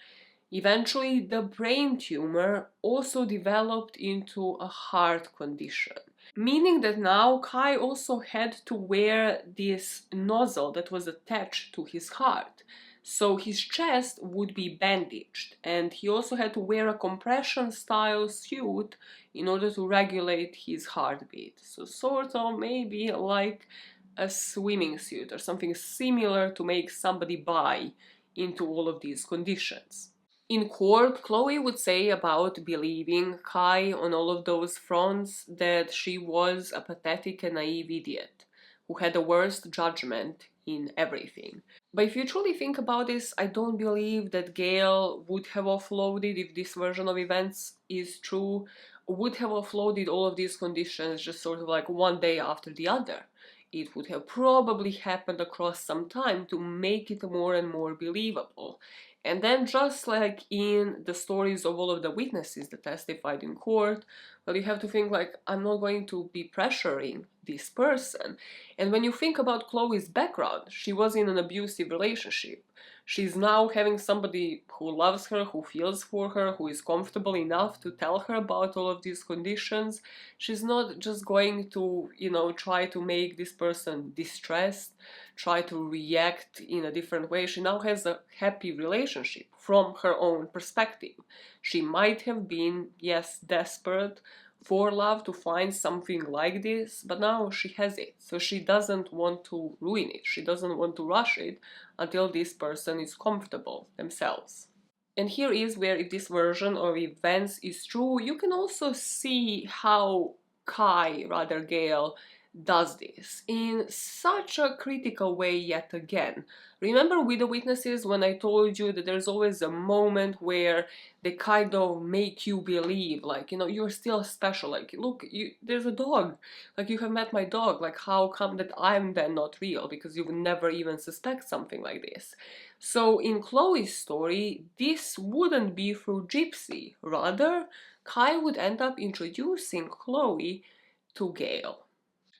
Eventually, the brain tumor also developed into a heart condition, meaning that now Kai also had to wear this nozzle that was attached to his heart. So his chest would be bandaged, and he also had to wear a compression-style suit in order to regulate his heartbeat. So sort of maybe like a swimming suit or something similar to make somebody buy into all of these conditions. In court, Chloe would say about believing Kai on all of those fronts that she was a pathetic and naive idiot who had the worst judgment in everything. But if you truly think about this, I don't believe that Gayle would have offloaded, if this version of events is true, would have offloaded all of these conditions just sort of like one day after the other. It would have probably happened across some time to make it more and more believable. And then, just like in the stories of all of the witnesses that testified in court, well, you have to think like, I'm not going to be pressuring this person. And when you think about Chloe's background, she was in an abusive relationship. She's now having somebody who loves her, who feels for her, who is comfortable enough to tell her about all of these conditions. She's not just going to, try to make this person distressed, try to react in a different way. She now has a happy relationship from her own perspective. She might have been, yes, desperate for love, to find something like this, but now she has it. So she doesn't want to ruin it. She doesn't want to rush it until this person is comfortable themselves. And here is where, if this version of events is true, you can also see how Kai, rather Gayle, does this in such a critical way yet again. Remember with the witnesses when I told you that there's always a moment where they kind of make you believe, like, you know, you're still special, like, look, there's a dog, like, you have met my dog, like, how come that I'm then not real, because you would never even suspect something like this. So in Chloe's story, this wouldn't be through Gypsy, rather Kai would end up introducing Chloe to Gayle.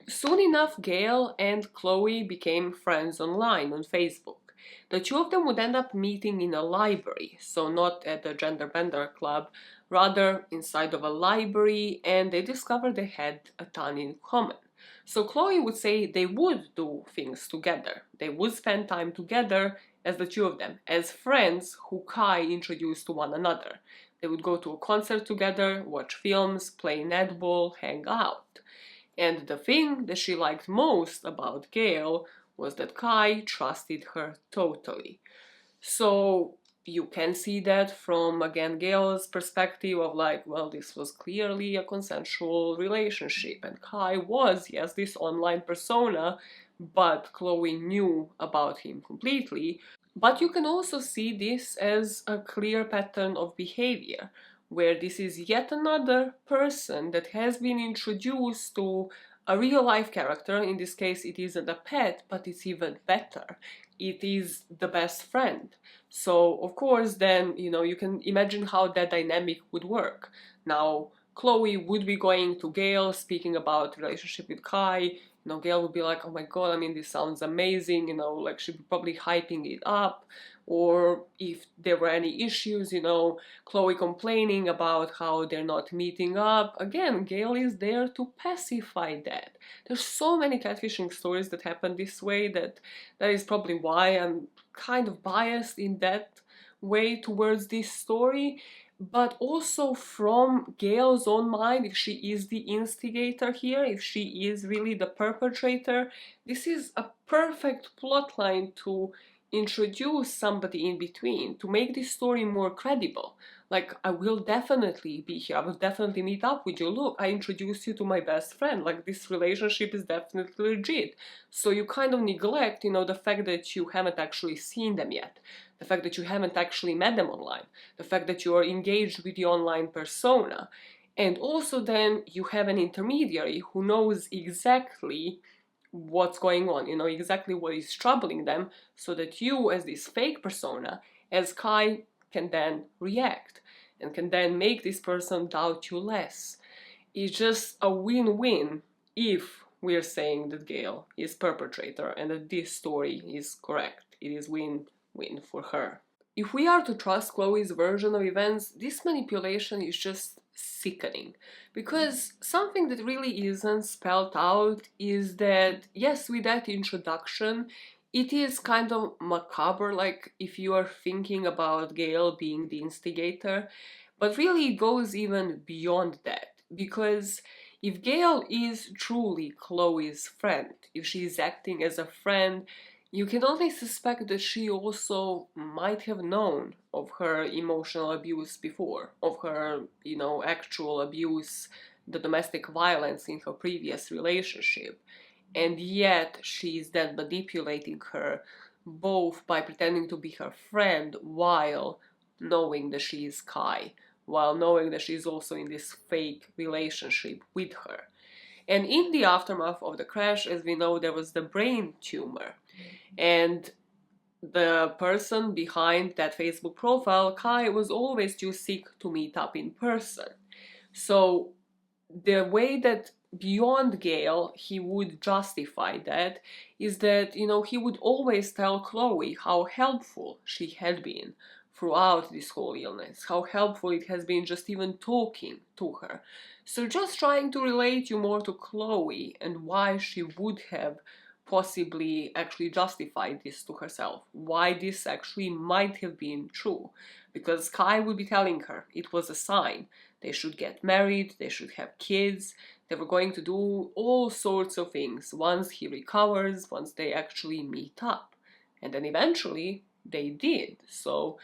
Soon enough, Gayle and Chloe became friends online on Facebook. The two of them would end up meeting in a library, so not at the gender bender club, rather inside of a library, and they discovered they had a ton in common. So Chloe would say they would do things together. They would spend time together as the two of them, as friends who Kai introduced to one another. They would go to a concert together, watch films, play netball, hang out. And the thing that she liked most about Gayle was that Kai trusted her totally. So you can see that from, again, Gayle's perspective of like, well, this was clearly a consensual relationship. And Kai was, yes, this online persona, but Chloe knew about him completely. But you can also see this as a clear pattern of behavior, where this is yet another person that has been introduced to a real life character. In this case, it isn't a pet, but it's even better. It is the best friend. So, of course, then, you know, you can imagine how that dynamic would work. Now, Chloe would be going to Gayle, speaking about relationship with Kai. You know, Gayle would be like, oh my god, I mean, this sounds amazing, you know, like she'd be probably hyping it up. Or if there were any issues, you know, Chloe complaining about how they're not meeting up. Again, Gayle is there to pacify that. There's so many catfishing stories that happen this way that is probably why I'm kind of biased in that way towards this story. But also from Gayle's own mind, if she is the instigator here, if she is really the perpetrator, this is a perfect plotline to introduce somebody in between, to make this story more credible. Like, I will definitely be here, I will definitely meet up with you, look, I introduced you to my best friend, like, this relationship is definitely legit. So you kind of neglect, you know, the fact that you haven't actually seen them yet, the fact that you haven't actually met them online, the fact that you are engaged with the online persona. And also then you have an intermediary who knows exactly what's going on, you know, exactly what is troubling them, so that you, as this fake persona, as Kai, can then react and can then make this person doubt you less. It's just a win-win if we're saying that Gayle is perpetrator and that this story is correct. It is win-win for her. If we are to trust Chloe's version of events, this manipulation is just sickening. Because something that really isn't spelled out is that, yes, with that introduction, it is kind of macabre, like if you are thinking about Gayle being the instigator, but really it goes even beyond that. Because if Gayle is truly Chloe's friend, if she is acting as a friend, you can only suspect that she also might have known of her emotional abuse before, of her, you know, actual abuse, the domestic violence in her previous relationship. And yet she is then manipulating her, both by pretending to be her friend while knowing that she is Kai, while knowing that she's also in this fake relationship with her. And in the aftermath of the crash, as we know, there was the brain tumor. And the person behind that Facebook profile, Kai, was always too sick to meet up in person. So the way that beyond Gayle he would justify that is that, you know, he would always tell Chloe how helpful she had been throughout this whole illness, how helpful it has been just even talking to her. So just trying to relate you more to Chloe and why she would have possibly actually justify this to herself, why this actually might have been true. Because Kai would be telling her it was a sign. They should get married, they should have kids, they were going to do all sorts of things once he recovers, once they actually meet up. And then eventually they did. So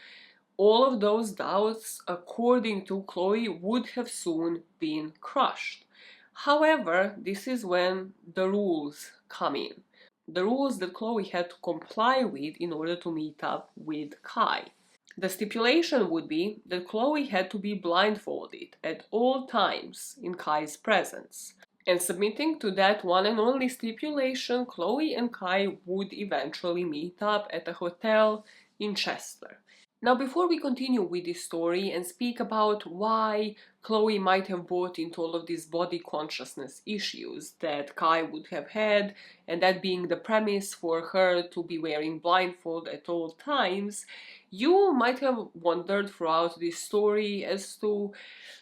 all of those doubts, according to Chloe, would have soon been crushed. However, this is when the rules come in. The rules that Chloe had to comply with in order to meet up with Kai. The stipulation would be that Chloe had to be blindfolded at all times in Kai's presence. And submitting to that one and only stipulation, Chloe and Kai would eventually meet up at a hotel in Chester. Now, before we continue with this story and speak about why Chloe might have bought into all of these body consciousness issues that Kai would have had, and that being the premise for her to be wearing blindfold at all times, you might have wondered throughout this story as to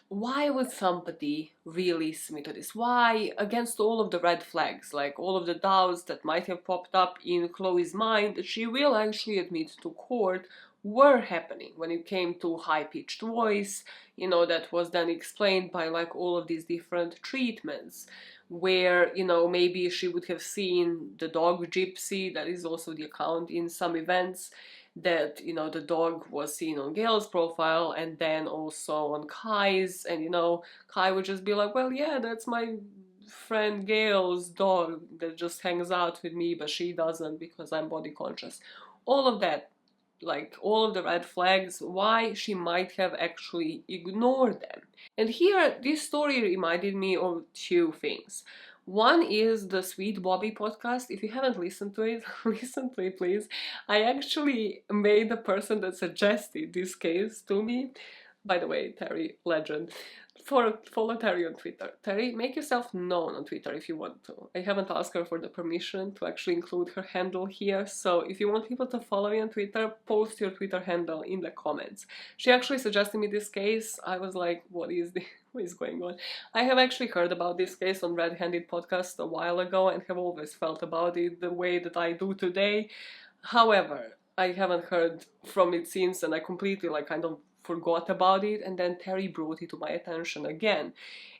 why would somebody really submit to this? Why, against all of the red flags, like all of the doubts that might have popped up in Chloe's mind, she will actually admit to court were happening when it came to high-pitched voice, that was then explained by like all of these different treatments, where, maybe she would have seen the dog Gypsy, that is also the account in some events, that, the dog was seen on Gayle's profile and then also on Kai's, and, Kai would just be like, well, yeah, that's my friend Gayle's dog that just hangs out with me, but she doesn't because I'm body conscious. All of that, like all of the red flags, why she might have actually ignored them. And here, this story reminded me of two things. One is the Sweet Bobby podcast. If you haven't listened to it, listen to it, please. I actually made the person that suggested this case to me. By the way, Terry, legend. Follow Terry on Twitter. Terry, make yourself known on Twitter if you want to. I haven't asked her for the permission to actually include her handle here, so if you want people to follow you on Twitter, post your Twitter handle in the comments. She actually suggested me this case. I was like, what is going on? I have actually heard about this case on Red Handed podcast a while ago and have always felt about it the way that I do today. However, I haven't heard from it since, and I completely kind of forgot about it, and then Terry brought it to my attention again.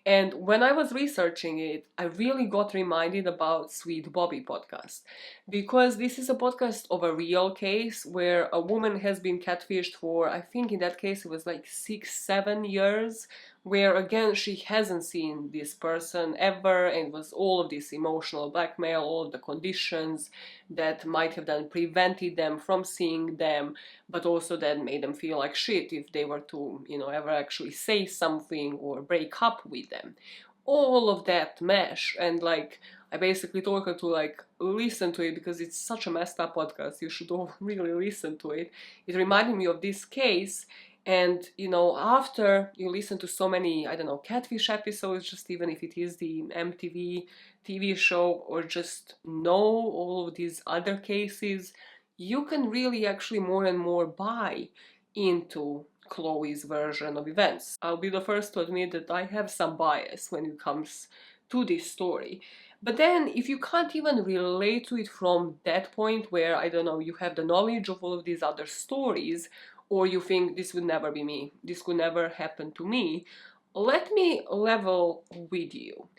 And when I was researching it, I really got reminded about Sweet Bobby podcast, because this is a podcast of a real case where a woman has been catfished for, I think in that case it was like 6-7 years, where again she hasn't seen this person ever, and was all of this emotional blackmail, all of the conditions that might have then prevented them from seeing them, but also then made them feel like shit if they were to, ever actually say something or break up with them. All of that mesh, and I basically told her to listen to it because it's such a messed up podcast. You should all really listen to it. It reminded me of this case. And, after you listen to so many, I don't know, catfish episodes, just even if it is the MTV TV show, or just know all of these other cases, you can really actually more and more buy into Chloe's version of events. I'll be the first to admit that I have some bias when it comes to this story. But then, if you can't even relate to it from that point where, I don't know, you have the knowledge of all of these other stories, or you think this would never be me, this could never happen to me, let me level with you.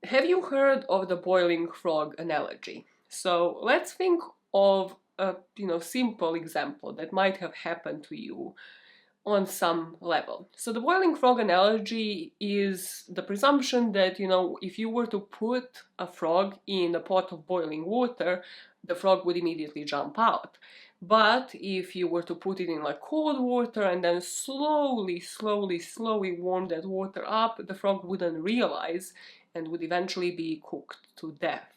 Have you heard of the boiling frog analogy? So let's think of a simple example that might have happened to you on some level. So the boiling frog analogy is the presumption that, if you were to put a frog in a pot of boiling water, the frog would immediately jump out. But if you were to put it in cold water and then slowly warm that water up, the frog wouldn't realize and would eventually be cooked to death.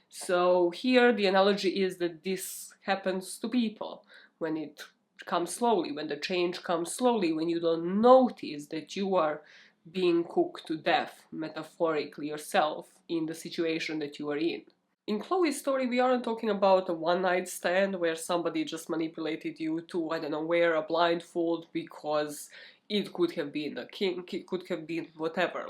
So here the analogy is that this happens to people when it comes slowly, when the change comes slowly, when you don't notice that you are being cooked to death, metaphorically yourself, in the situation that you are in. In Chloe's story, we aren't talking about a one-night stand where somebody just manipulated you to, I don't know, wear a blindfold because it could have been a kink, it could have been whatever.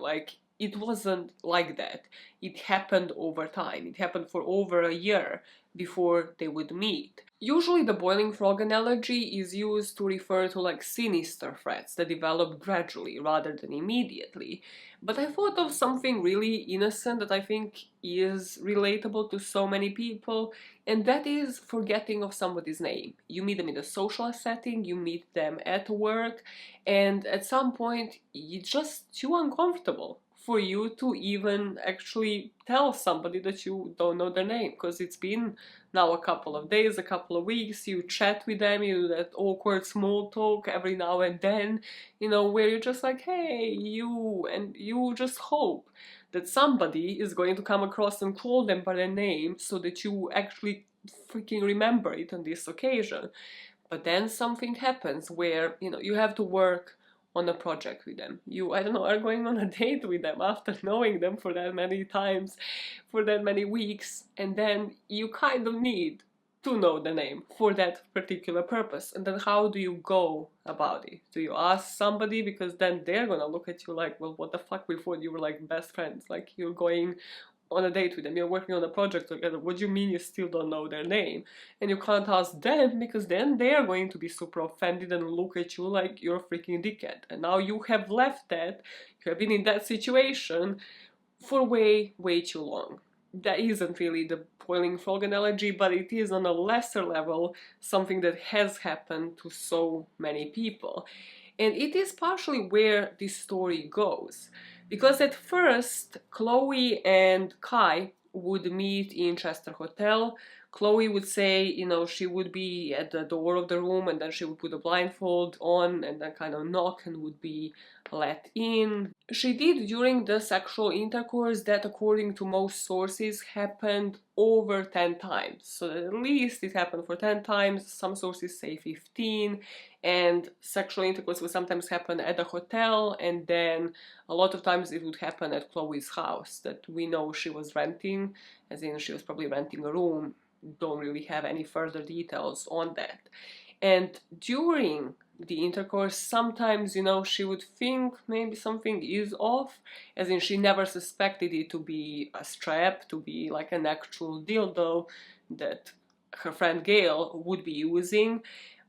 it wasn't like that. It happened over time. It happened for over a year before they would meet. Usually the boiling frog analogy is used to refer to like sinister threats that develop gradually rather than immediately. But I thought of something really innocent that I think is relatable to so many people, and that is forgetting of somebody's name. You meet them in a social setting, you meet them at work, and at some point it's just too uncomfortable for you to even actually tell somebody that you don't know their name, because it's been now a couple of days, a couple of weeks, you chat with them, you do that awkward small talk every now and then, where you're just like, hey, you, and you just hope that somebody is going to come across and call them by their name so that you actually freaking remember it on this occasion. But then something happens where, you have to work on a project with them. You, I don't know, are going on a date with them after knowing them for that many times, for that many weeks, and then you kind of need to know the name for that particular purpose. And then how do you go about it? Do you ask somebody? Because then they're gonna look at you like, well, what the fuck, we thought you were like best friends, like you're going on a date with them, you're working on a project together, what do you mean you still don't know their name? And you can't ask them, because then they're going to be super offended and look at you like you're a freaking dickhead. And now you have left that, you have been in that situation for way, way too long. That isn't really the boiling frog analogy, but it is on a lesser level something that has happened to so many people. And it is partially where this story goes. Because at first, Chloe and Kai would meet in Chester Hotel. Chloe would say, she would be at the door of the room, and then she would put a blindfold on and then kind of knock and would be let in. She did during the sexual intercourse that, according to most sources, happened over 10 times. So at least it happened for 10 times, some sources say 15, and sexual intercourse would sometimes happen at a hotel, and then a lot of times it would happen at Chloe's house that we know she was renting, as in she was probably renting a room. Don't really have any further details on that. And during the intercourse, sometimes, she would think maybe something is off, as in she never suspected it to be a strap, to be like an actual dildo that her friend Gayle would be using,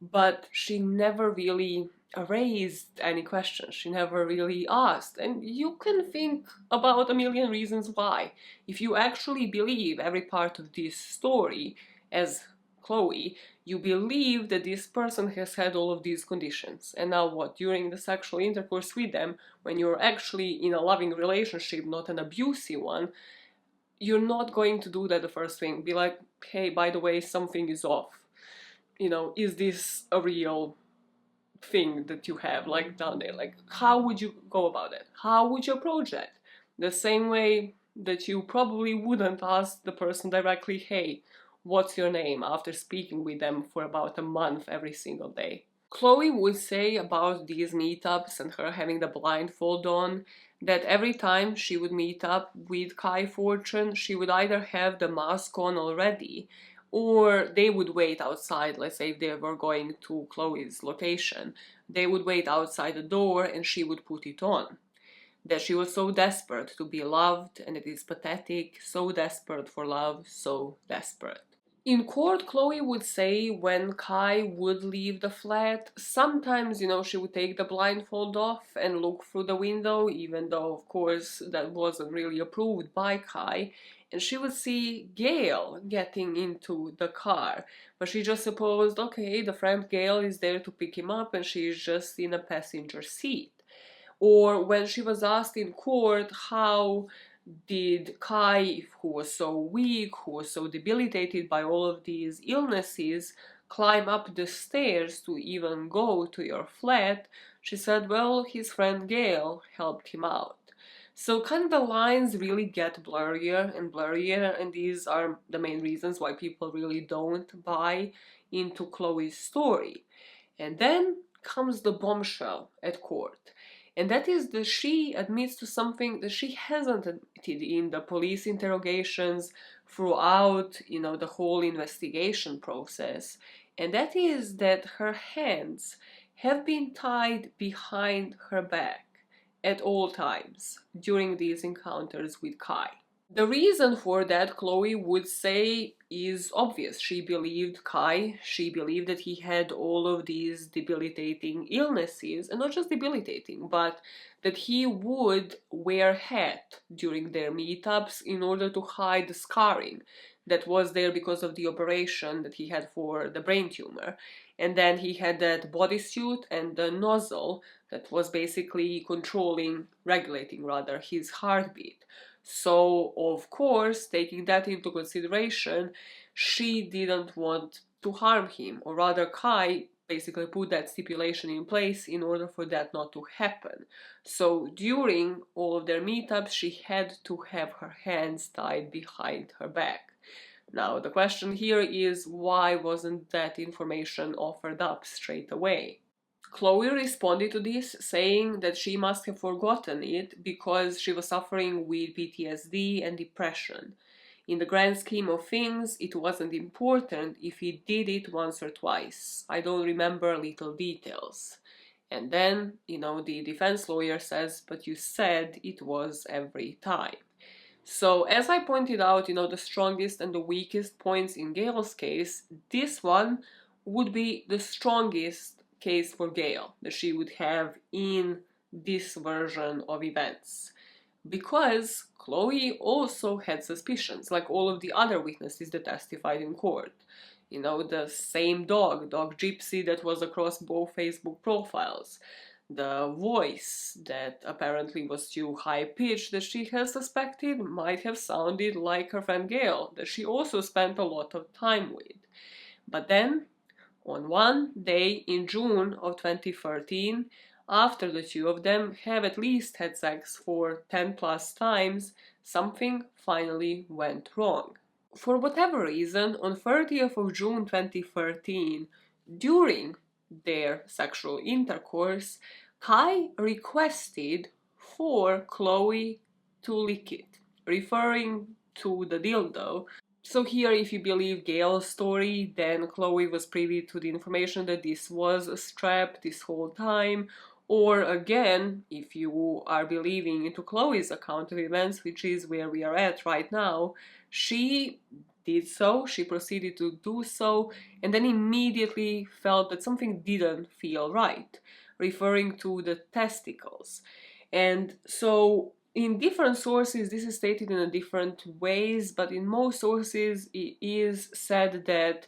but she never really raised any questions. She never really asked. And you can think about a million reasons why. If you actually believe every part of this story, as Chloe, you believe that this person has had all of these conditions. And now what? During the sexual intercourse with them, when you're actually in a loving relationship, not an abusive one, you're not going to do that the first thing. Be like, hey, by the way, something is off. Is this a real thing that you have like down there? Like, how would you go about it? How would you approach that? The same way that you probably wouldn't ask the person directly, hey, what's your name, after speaking with them for about a month every single day. Chloe would say about these meetups and her having the blindfold on that every time she would meet up with Kai Fortune, she would either have the mask on already, or they would wait outside. Let's say if they were going to Chloe's location, they would wait outside the door and she would put it on. That she was so desperate to be loved, and it is pathetic, so desperate for love, so desperate. In court, Chloe would say when Kai would leave the flat, sometimes, she would take the blindfold off and look through the window, even though, of course, that wasn't really approved by Kai, and she would see Gayle getting into the car, but she just supposed, okay, the friend Gayle is there to pick him up and she's just in a passenger seat. Or when she was asked in court how did Kai, who was so weak, who was so debilitated by all of these illnesses, climb up the stairs to even go to your flat, she said, well, his friend Gayle helped him out. So kind of the lines really get blurrier and blurrier, and these are the main reasons why people really don't buy into Chloe's story. And then comes the bombshell at court. And that is that she admits to something that she hasn't admitted in the police interrogations throughout, the whole investigation process. And that is that her hands have been tied behind her back. at all times during these encounters with Kai. The reason for that, Chloe would say, is obvious. She believed Kai, she believed that he had all of these debilitating illnesses, and not just debilitating, but that he would wear a hat during their meetups in order to hide the scarring that was there because of the operation that he had for the brain tumor. And then he had that bodysuit and the nozzle that was basically regulating rather, his heartbeat. So, of course, taking that into consideration, she didn't want to harm him, or rather, Kai basically put that stipulation in place in order for that not to happen. So, during all of their meetups, she had to have her hands tied behind her back. Now, the question here is, why wasn't that information offered up straight away? Chloe responded to this, saying that she must have forgotten it because she was suffering with PTSD and depression. In the grand scheme of things, it wasn't important if he did it once or twice. I don't remember little details. And then, the defense lawyer says, but you said it was every time. So, as I pointed out, the strongest and the weakest points in Gayle's case, this one would be the strongest case for Gayle that she would have in this version of events. Because Chloe also had suspicions, like all of the other witnesses that testified in court. The same dog Gypsy, that was across both Facebook profiles. The voice that apparently was too high-pitched that she had suspected might have sounded like her friend Gayle, that she also spent a lot of time with. But then, on one day in June of 2013, after the two of them have at least had sex for 10 plus times, something finally went wrong. For whatever reason, on 30th of June 2013, during their sexual intercourse, Kai requested for Chloe to lick it, referring to the dildo. So here, if you believe Gayle's story, then Chloe was privy to the information that this was a strap this whole time. Or again, if you are believing into Chloe's account of events, which is where we are at right now, she did so, she proceeded to do so, and then immediately felt that something didn't feel right, referring to the testicles. And so in different sources, this is stated in different ways, but in most sources, it is said that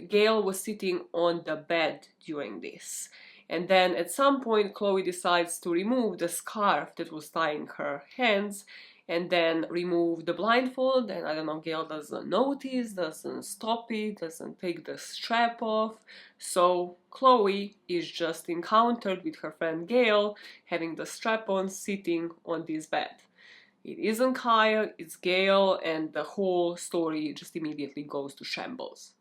Gayle was sitting on the bed during this. And then at some point, Chloe decides to remove the scarf that was tying her hands and then remove the blindfold. And I don't know, Gayle doesn't notice, doesn't stop it, doesn't take the strap off. So Chloe is just encountered with her friend Gayle having the strap on, sitting on this bed. It isn't Kyle, it's Gayle, and the whole story just immediately goes to shambles.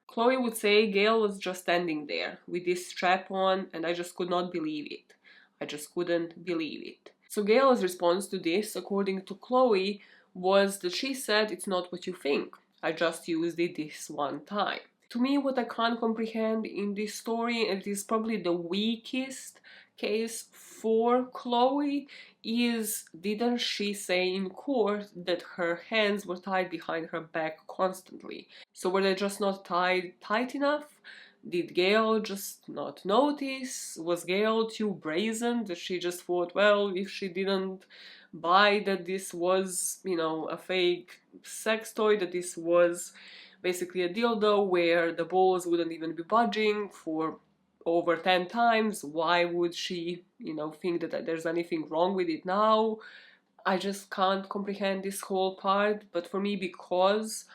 Chloe would say Gayle was just standing there with this strap on, and I just could not believe it. I just couldn't believe it. So Gayle's response to this, according to Chloe, was that she said, it's not what you think. I just used it this one time. To me, what I can't comprehend in this story, and it is probably the weakest case for Chloe, is didn't she say in court that her hands were tied behind her back constantly? So were they just not tied tight enough? Did Gayle just not notice? Was Gayle too brazen that she just thought, well, if she didn't buy that this was, a fake sex toy, that this was basically a dildo where the balls wouldn't even be budging for over 10 times, why would she, think that there's anything wrong with it now? I just can't comprehend this whole part, but for me, because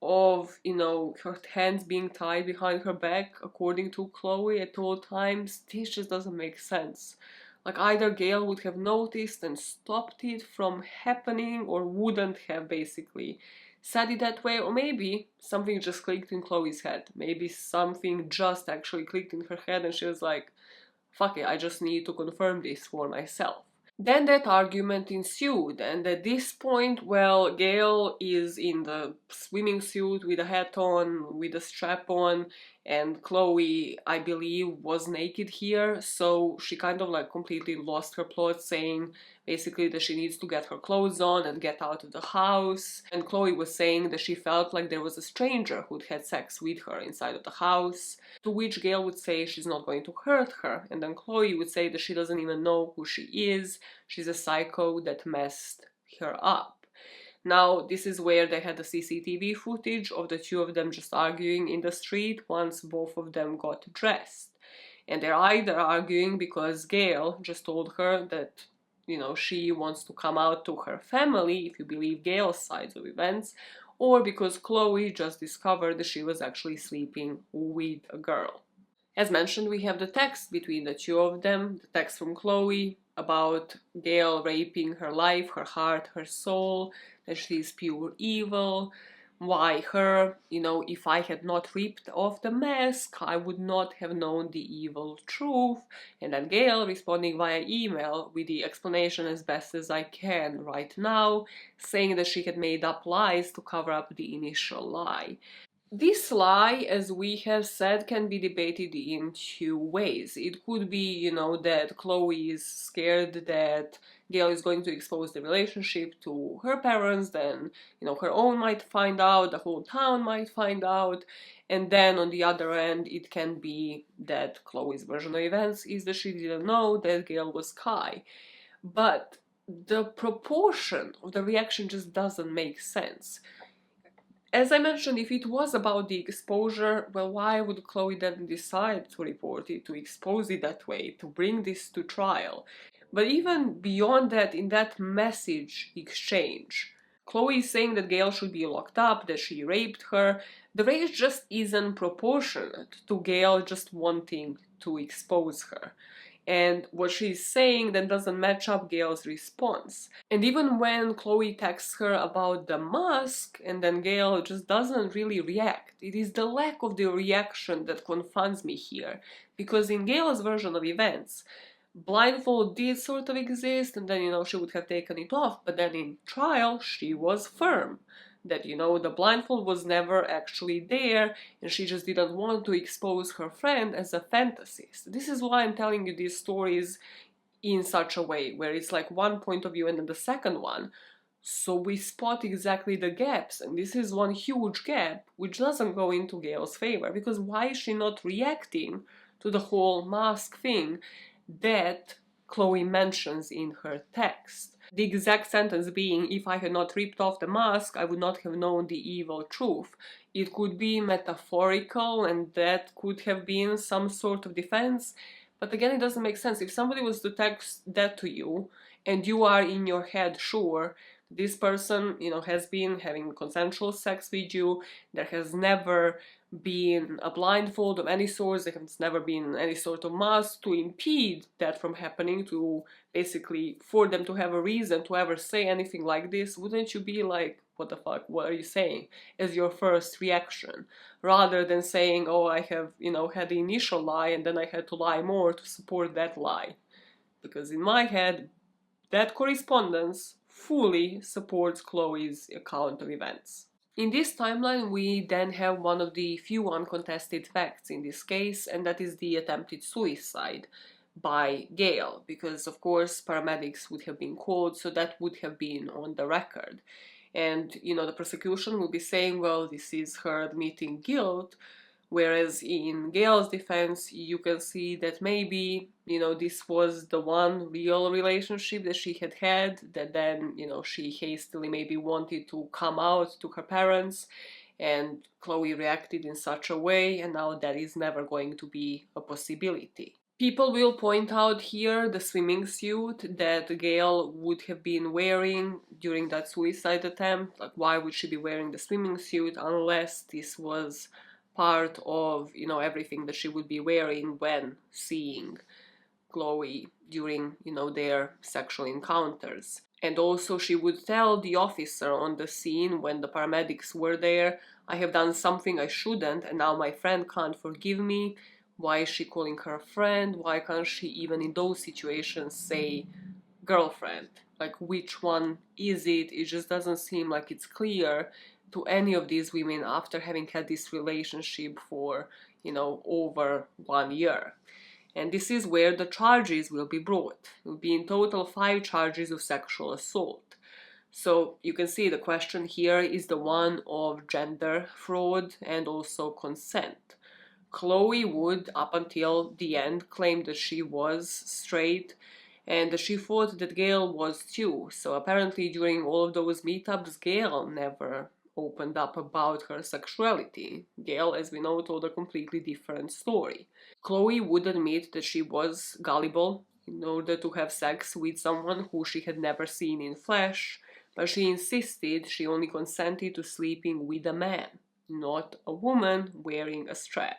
of, her hands being tied behind her back, according to Chloe at all times, this just doesn't make sense. Like, either Gayle would have noticed and stopped it from happening, or wouldn't have basically said it that way, or maybe something just clicked in Chloe's head. Maybe something just actually clicked in her head and she was like, fuck it, I just need to confirm this for myself. Then that argument ensued, and at this point, well, Gayle is in the swimming suit with a hat on, with a strap on, And Chloe, I believe, was naked here, so she kind of like completely lost her plot, saying basically that she needs to get her clothes on and get out of the house. And Chloe was saying that she felt like there was a stranger who'd had sex with her inside of the house, to which Gayle would say she's not going to hurt her, and then Chloe would say that she doesn't even know who she is, she's a psycho that messed her up. Now, this is where they had the CCTV footage of the two of them just arguing in the street once both of them got dressed. And they're either arguing because Gayle just told her that, she wants to come out to her family, if you believe Gayle's side of events, or because Chloe just discovered that she was actually sleeping with a girl. As mentioned, we have the text between the two of them, the text from Chloe about Gayle raping her life, her heart, her soul, that she's pure evil. Why her? If I had not ripped off the mask, I would not have known the evil truth. And then Gayle responding via email with the explanation as best as I can right now, saying that she had made up lies to cover up the initial lie. This lie, as we have said, can be debated in two ways. It could be, that Chloe is scared that Gayle is going to expose the relationship to her parents, then, her own might find out, the whole town might find out, and then on the other end, it can be that Chloe's version of events is that she didn't know that Gayle was Kai. But the proportion of the reaction just doesn't make sense. As I mentioned, if it was about the exposure, well, why would Chloe then decide to report it, to expose it that way, to bring this to trial? But even beyond that, in that message exchange, Chloe is saying that Gayle should be locked up, that she raped her. The rage just isn't proportionate to Gayle just wanting to expose her. And what she's saying then doesn't match up Gayle's response. And even when Chloe texts her about the mask, and then Gayle just doesn't really react, it is the lack of the reaction that confounds me here. Because in Gayle's version of events, blindfold did sort of exist, and then, she would have taken it off, but then in trial, she was firm that, the blindfold was never actually there, and she just didn't want to expose her friend as a fantasist. This is why I'm telling you these stories in such a way, where it's like one point of view and then the second one. So we spot exactly the gaps, and this is one huge gap which doesn't go into Gayle's favor, because why is she not reacting to the whole mask thing that Chloe mentions in her text? The exact sentence being, if I had not ripped off the mask, I would not have known the evil truth. It could be metaphorical, and that could have been some sort of defense, but again, it doesn't make sense. If somebody was to text that to you, and you are in your head sure this person, has been having consensual sex with you, there has never been a blindfold of any sort, there has never been any sort of mask to impede that from happening, to basically for them to have a reason to ever say anything like this, wouldn't you be like, what the fuck, what are you saying, as your first reaction, rather than saying, oh, I have, had the initial lie and then I had to lie more to support that lie? Because in my head, that correspondence fully supports Chloe's account of events. In this timeline, we then have one of the few uncontested facts in this case, and that is the attempted suicide by Gayle, because of course paramedics would have been called, so that would have been on the record. And, the prosecution will be saying, well, this is her admitting guilt, whereas in Gayle's defense, you can see that maybe, this was the one real relationship that she had had, that then, she hastily maybe wanted to come out to her parents, and Chloe reacted in such a way, and now that is never going to be a possibility. People will point out here the swimming suit that Gayle would have been wearing during that suicide attempt. Like, why would she be wearing the swimming suit unless this was part of, everything that she would be wearing when seeing Chloe during, their sexual encounters. And also she would tell the officer on the scene when the paramedics were there, I have done something I shouldn't and now my friend can't forgive me. Why is she calling her a friend? Why can't she even in those situations say girlfriend? Like, which one is it? It just doesn't seem like it's clear to any of these women after having had this relationship for, over 1 year. And this is where the charges will be brought. It will be in total 5 charges of sexual assault. So you can see the question here is the one of gender fraud and also consent. Chloe would, up until the end, claim that she was straight and that she thought that Gayle was too. So apparently during all of those meetups, Gayle never opened up about her sexuality. Gayle, as we know, told a completely different story. Chloe would admit that she was gullible in order to have sex with someone who she had never seen in flesh, but she insisted she only consented to sleeping with a man, not a woman wearing a strap.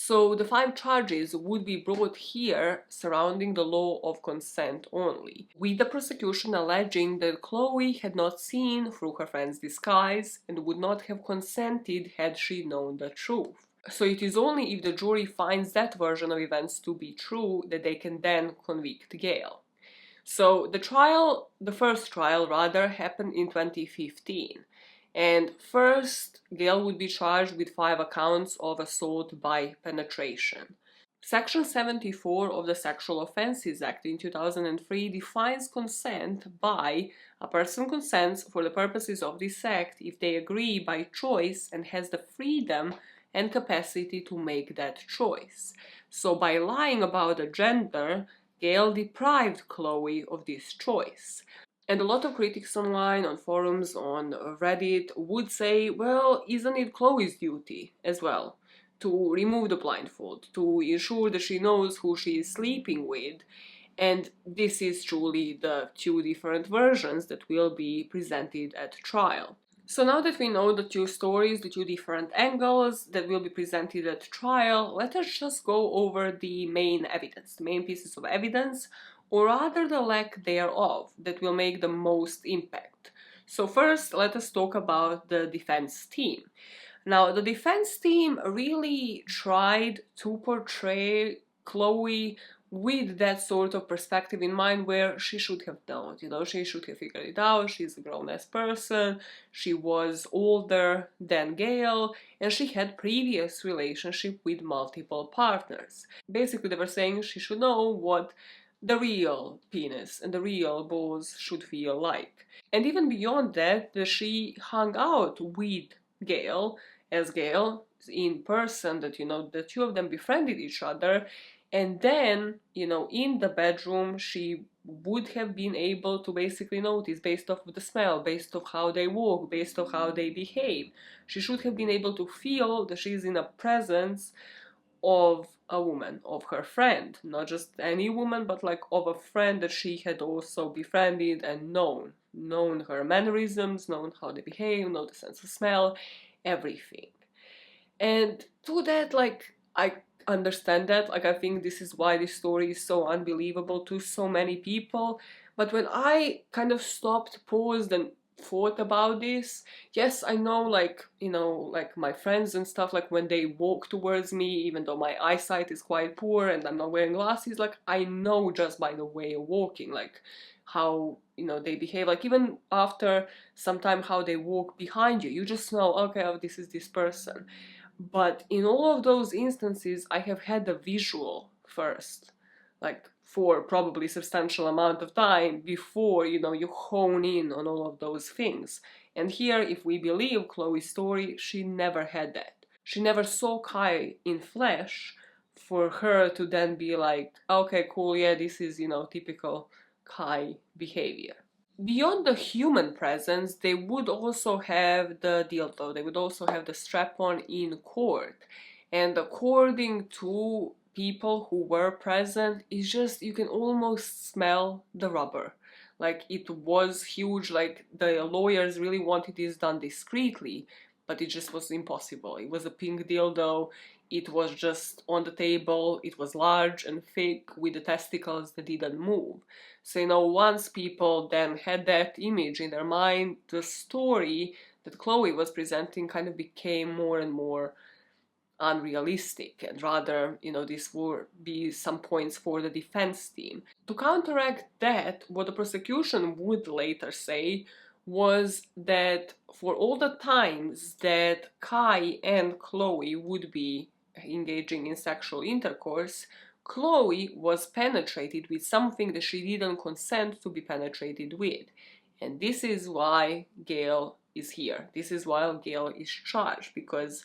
So the 5 charges would be brought here surrounding the law of consent only, with the prosecution alleging that Chloe had not seen through her friend's disguise and would not have consented had she known the truth. So it is only if the jury finds that version of events to be true that they can then convict Gayle. So the first trial rather, happened in 2015. And first, Gayle would be charged with 5 accounts of assault by penetration. Section 74 of the Sexual Offences Act in 2003 defines consent by a person consents for the purposes of this act if they agree by choice and has the freedom and capacity to make that choice. So by lying about the gender, Gayle deprived Chloe of this choice. And a lot of critics online, on forums, on Reddit would say, well, isn't it Chloe's duty as well to remove the blindfold, to ensure that she knows who she is sleeping with? And this is truly the 2 different versions that will be presented at trial. So now that we know the 2 stories, the 2 different angles that will be presented at trial, let us just go over the main evidence, the main pieces of evidence, or rather the lack thereof, that will make the most impact. So first, let us talk about the defense team. Now, the defense team really tried to portray Chloe with that sort of perspective in mind, where she should have known, she should have figured it out, she's a grown-ass person, she was older than Gayle, and she had previous relationship with multiple partners. Basically, they were saying she should know what the real penis and the real balls should feel like. And even beyond that, she hung out with Gayle, as Gayle, in person, that, the 2 of them befriended each other. And then, in the bedroom, she would have been able to basically notice, based off of the smell, based off how they walk, based off how they behave. She should have been able to feel that she's in a presence of a woman, of her friend. Not just any woman, but like of a friend that she had also befriended and known her mannerisms, known how they behave, known the sense of smell, everything. And to that, I understand that, I think this is why this story is so unbelievable to so many people. But when I kind of stopped, paused, and thought about this, yes, I know, my friends and stuff, when they walk towards me, even though my eyesight is quite poor and I'm not wearing glasses, I know just by the way of walking, how, they behave, even after some time, how they walk behind you, you just know, okay, oh, this is this person. But in all of those instances, I have had the visual first, for probably substantial amount of time before, you hone in on all of those things. And here, if we believe Chloe's story, she never had that. She never saw Kai in flesh for her to then be like, okay, cool, yeah, this is, typical Kai behavior. Beyond the human presence, they would also have the dildo, they would also have the strap-on in court. And according to people who were present, it's just, you can almost smell the rubber. It was huge, the lawyers really wanted this done discreetly, but it just was impossible. It was a pink dildo, it was just on the table, it was large and thick with the testicles that didn't move. So, once people then had that image in their mind, the story that Chloe was presenting kind of became more and more unrealistic, and rather, this would be some points for the defense team. To counteract that, what the prosecution would later say was that for all the times that Kai and Chloe would be engaging in sexual intercourse, Chloe was penetrated with something that she didn't consent to be penetrated with. And this is why Gayle is here. This is why Gayle is charged, because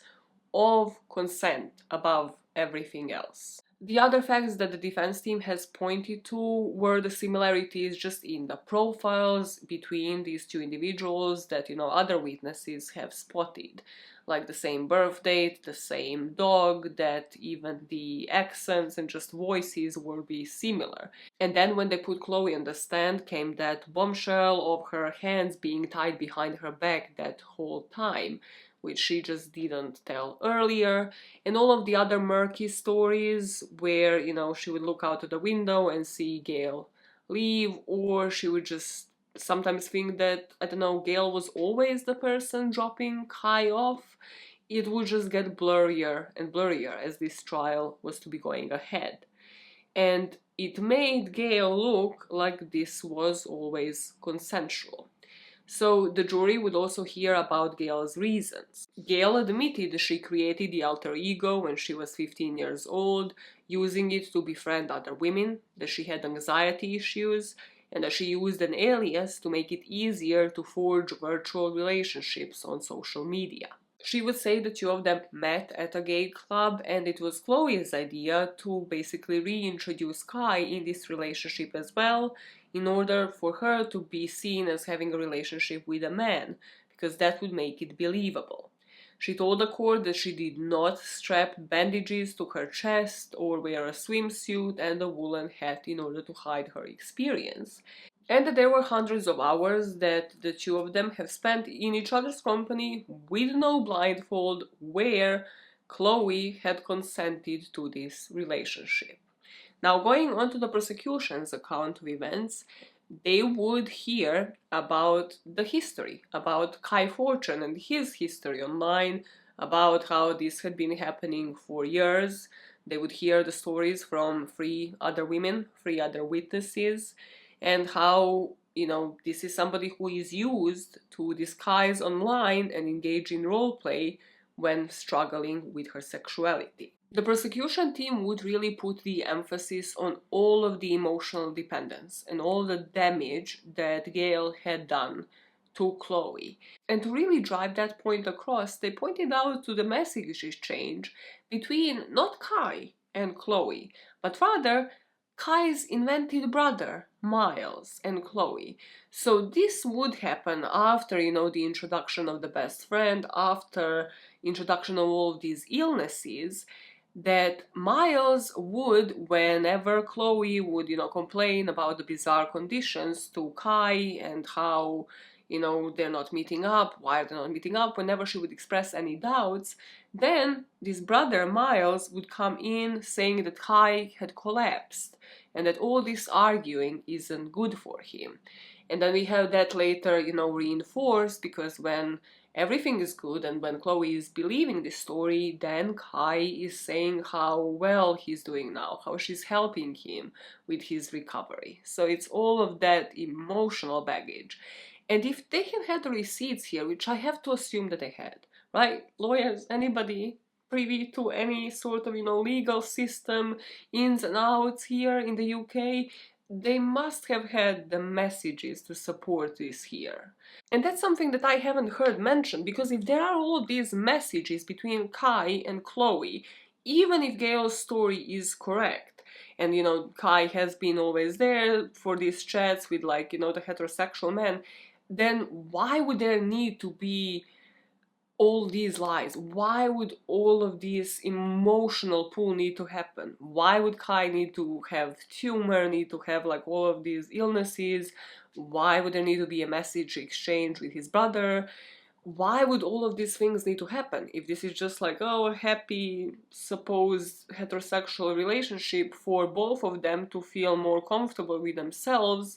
of consent above everything else. The other facts that the defense team has pointed to were the similarities just in the profiles between these two individuals that, other witnesses have spotted. Like the same birth date, the same dog, that even the accents and just voices will be similar. And then when they put Chloe on the stand came that bombshell of her hands being tied behind her back that whole time, which she just didn't tell earlier, and all of the other murky stories where, she would look out of the window and see Gayle leave, or she would just sometimes think that, I don't know, Gayle was always the person dropping Kai off. It would just get blurrier and blurrier as this trial was to be going ahead. And it made Gayle look like this was always consensual. So the jury would also hear about Gayle's reasons. Gayle admitted she created the alter ego when she was 15 years old, using it to befriend other women, that she had anxiety issues, and that she used an alias to make it easier to forge virtual relationships on social media. She would say the two of them met at a gay club, and it was Chloe's idea to basically reintroduce Kai in this relationship as well, in order for her to be seen as having a relationship with a man, because that would make it believable. She told the court that she did not strap bandages to her chest or wear a swimsuit and a woolen hat in order to hide her experience. And that there were hundreds of hours that the two of them have spent in each other's company with no blindfold, where Chloe had consented to this relationship. Now, going on to the prosecution's account of events, they would hear about the history, about Kai Fortune and his history online, about how this had been happening for years. They would hear the stories from 3 other women, 3 other witnesses, and how, this is somebody who is used to disguise online and engage in role play when struggling with her sexuality. The prosecution team would really put the emphasis on all of the emotional dependence and all the damage that Gayle had done to Chloe. And to really drive that point across, they pointed out to the message exchange between not Kai and Chloe, but rather Kai's invented brother, Miles, and Chloe. So this would happen after, the introduction of the best friend, after introduction of all of these illnesses, that Miles would, whenever Chloe would, complain about the bizarre conditions to Kai and how, they're not meeting up, why they're not meeting up, whenever she would express any doubts, then this brother, Miles, would come in saying that Kai had collapsed and that all this arguing isn't good for him. And then we have that later, reinforced, because when everything is good and when Chloe is believing this story, then Kai is saying how well he's doing now, how she's helping him with his recovery. So it's all of that emotional baggage. And if they have had the receipts here, which I have to assume that they had, right? Lawyers, anybody privy to any sort of, legal system, ins and outs here in the UK, they must have had the messages to support this here. And that's something that I haven't heard mentioned, because if there are all these messages between Kai and Chloe, even if Gayle's story is correct, and Kai has been always there for these chats with, like, the heterosexual men, then why would there need to be all these lies? Why would all of this emotional pull need to happen? Why would Kai need to have tumor, need to have like all of these illnesses? Why would there need to be a message exchange with his brother? Why would all of these things need to happen if this is just like, oh, a happy supposed heterosexual relationship for both of them to feel more comfortable with themselves?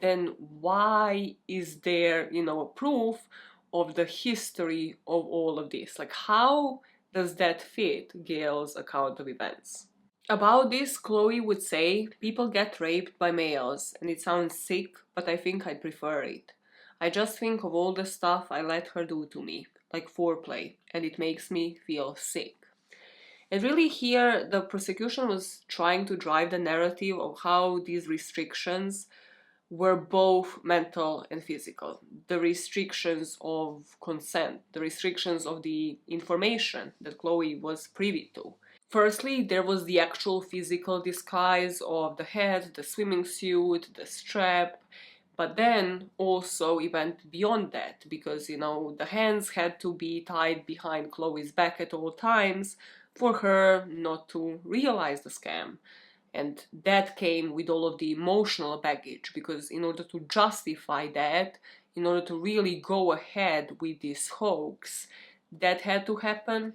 Then why is there, proof of the history of all of this? Like, how does that fit Gayle's account of events? About this, Chloe would say, people get raped by males, and it sounds sick, but I think I'd prefer it. I just think of all the stuff I let her do to me, like foreplay, and it makes me feel sick. And really here, the prosecution was trying to drive the narrative of how these restrictions were both mental and physical. The restrictions of consent, the restrictions of the information that Chloe was privy to. Firstly, there was the actual physical disguise of the head, the swimming suit, the strap, but then also it went beyond that because, the hands had to be tied behind Chloe's back at all times for her not to realize the scam. And that came with all of the emotional baggage because in order to justify that, in order to really go ahead with this hoax, that had to happen.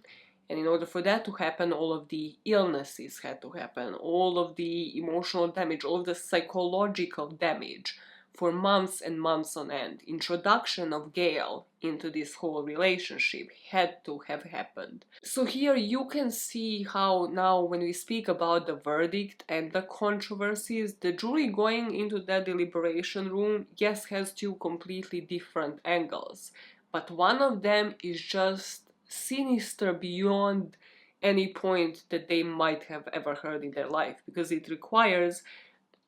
And in order for that to happen, all of the illnesses had to happen, all of the emotional damage, all of the psychological damage for months and months on end. Introduction of Gayle into this whole relationship had to have happened. So here you can see how now when we speak about the verdict and the controversies, the jury going into that deliberation room, yes, has two completely different angles. But one of them is just sinister beyond any point that they might have ever heard in their life because it requires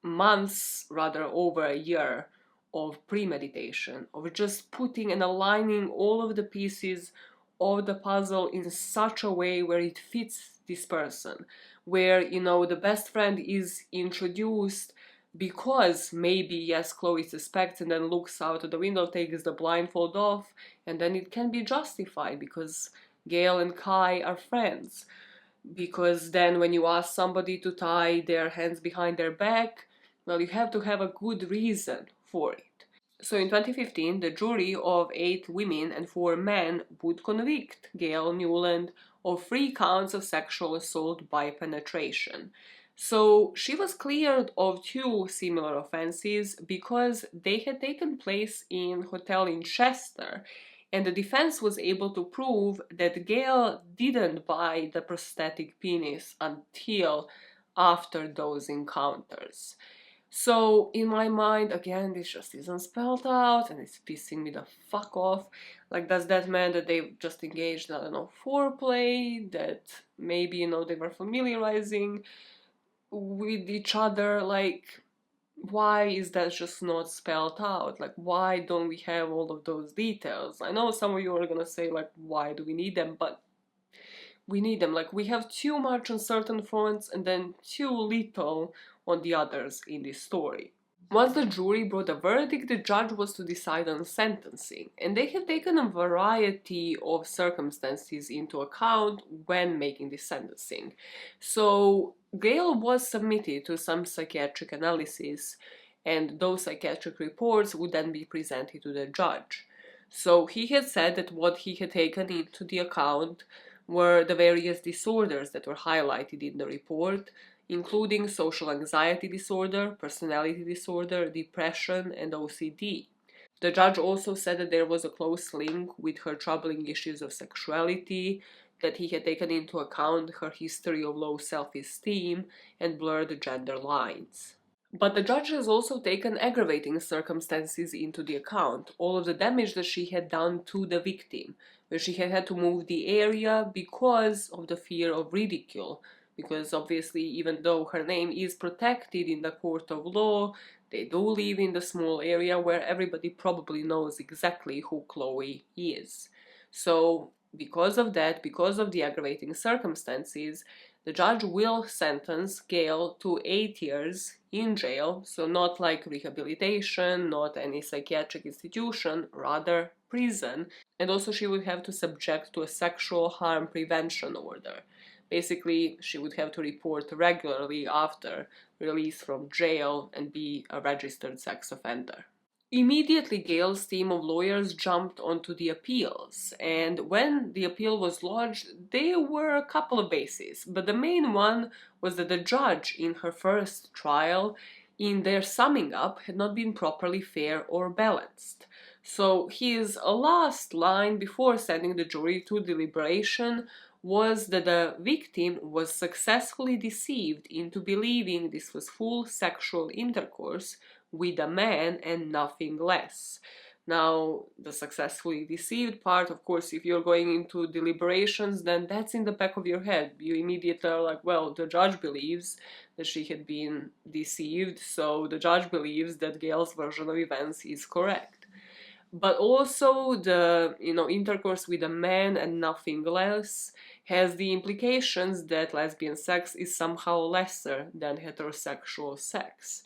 months, rather over a year, of premeditation, of just putting and aligning all of the pieces of the puzzle in such a way where it fits this person, where, the best friend is introduced because maybe, yes, Chloe suspects and then looks out of the window, takes the blindfold off, and then it can be justified because Gayle and Kai are friends. Because then when you ask somebody to tie their hands behind their back, well, you have to have a good reason for it. So in 2015, the jury of 8 women and 4 men would convict Gayle Newland of 3 counts of sexual assault by penetration. So she was cleared of 2 similar offenses because they had taken place in a hotel in Chester, and the defense was able to prove that Gayle didn't buy the prosthetic penis until after those encounters. So in my mind, again, this just isn't spelled out and it's pissing me the fuck off. Like, does that mean that they just engaged, I don't know, foreplay? That maybe, they were familiarizing with each other? Like, why is that just not spelled out? Like, why don't we have all of those details? I know some of you are gonna say, like, why do we need them? But we need them. Like, we have too much on certain fronts and then too little on the others in this story. Once the jury brought a verdict, the judge was to decide on sentencing, and they have taken a variety of circumstances into account when making this sentencing. So Gayle was submitted to some psychiatric analysis, and those psychiatric reports would then be presented to the judge. So he had said that what he had taken into the account were the various disorders that were highlighted in the report, including social anxiety disorder, personality disorder, depression, and OCD. The judge also said that there was a close link with her troubling issues of sexuality, that he had taken into account her history of low self-esteem and blurred gender lines. But the judge has also taken aggravating circumstances into the account, all of the damage that she had done to the victim, where she had had to move the area because of the fear of ridicule, because obviously even though her name is protected in the court of law, they do live in the small area where everybody probably knows exactly who Chloe is. So because of that, because of the aggravating circumstances, the judge will sentence Gayle to 8 years in jail, so not like rehabilitation, not any psychiatric institution, rather prison, and also she would have to subject to a sexual harm prevention order. Basically, she would have to report regularly after release from jail and be a registered sex offender. Immediately, Gayle's team of lawyers jumped onto the appeals, and when the appeal was lodged, there were a couple of bases, but the main one was that the judge in her first trial, in their summing up, had not been properly fair or balanced. So his last line before sending the jury to deliberation was that the victim was successfully deceived into believing this was full sexual intercourse with a man and nothing less. Now, the successfully deceived part, of course, if you're going into deliberations, then that's in the back of your head. You immediately are like, well, the judge believes that she had been deceived, so the judge believes that Gayle's version of events is correct. But also the intercourse with a man and nothing less has the implications that lesbian sex is somehow lesser than heterosexual sex,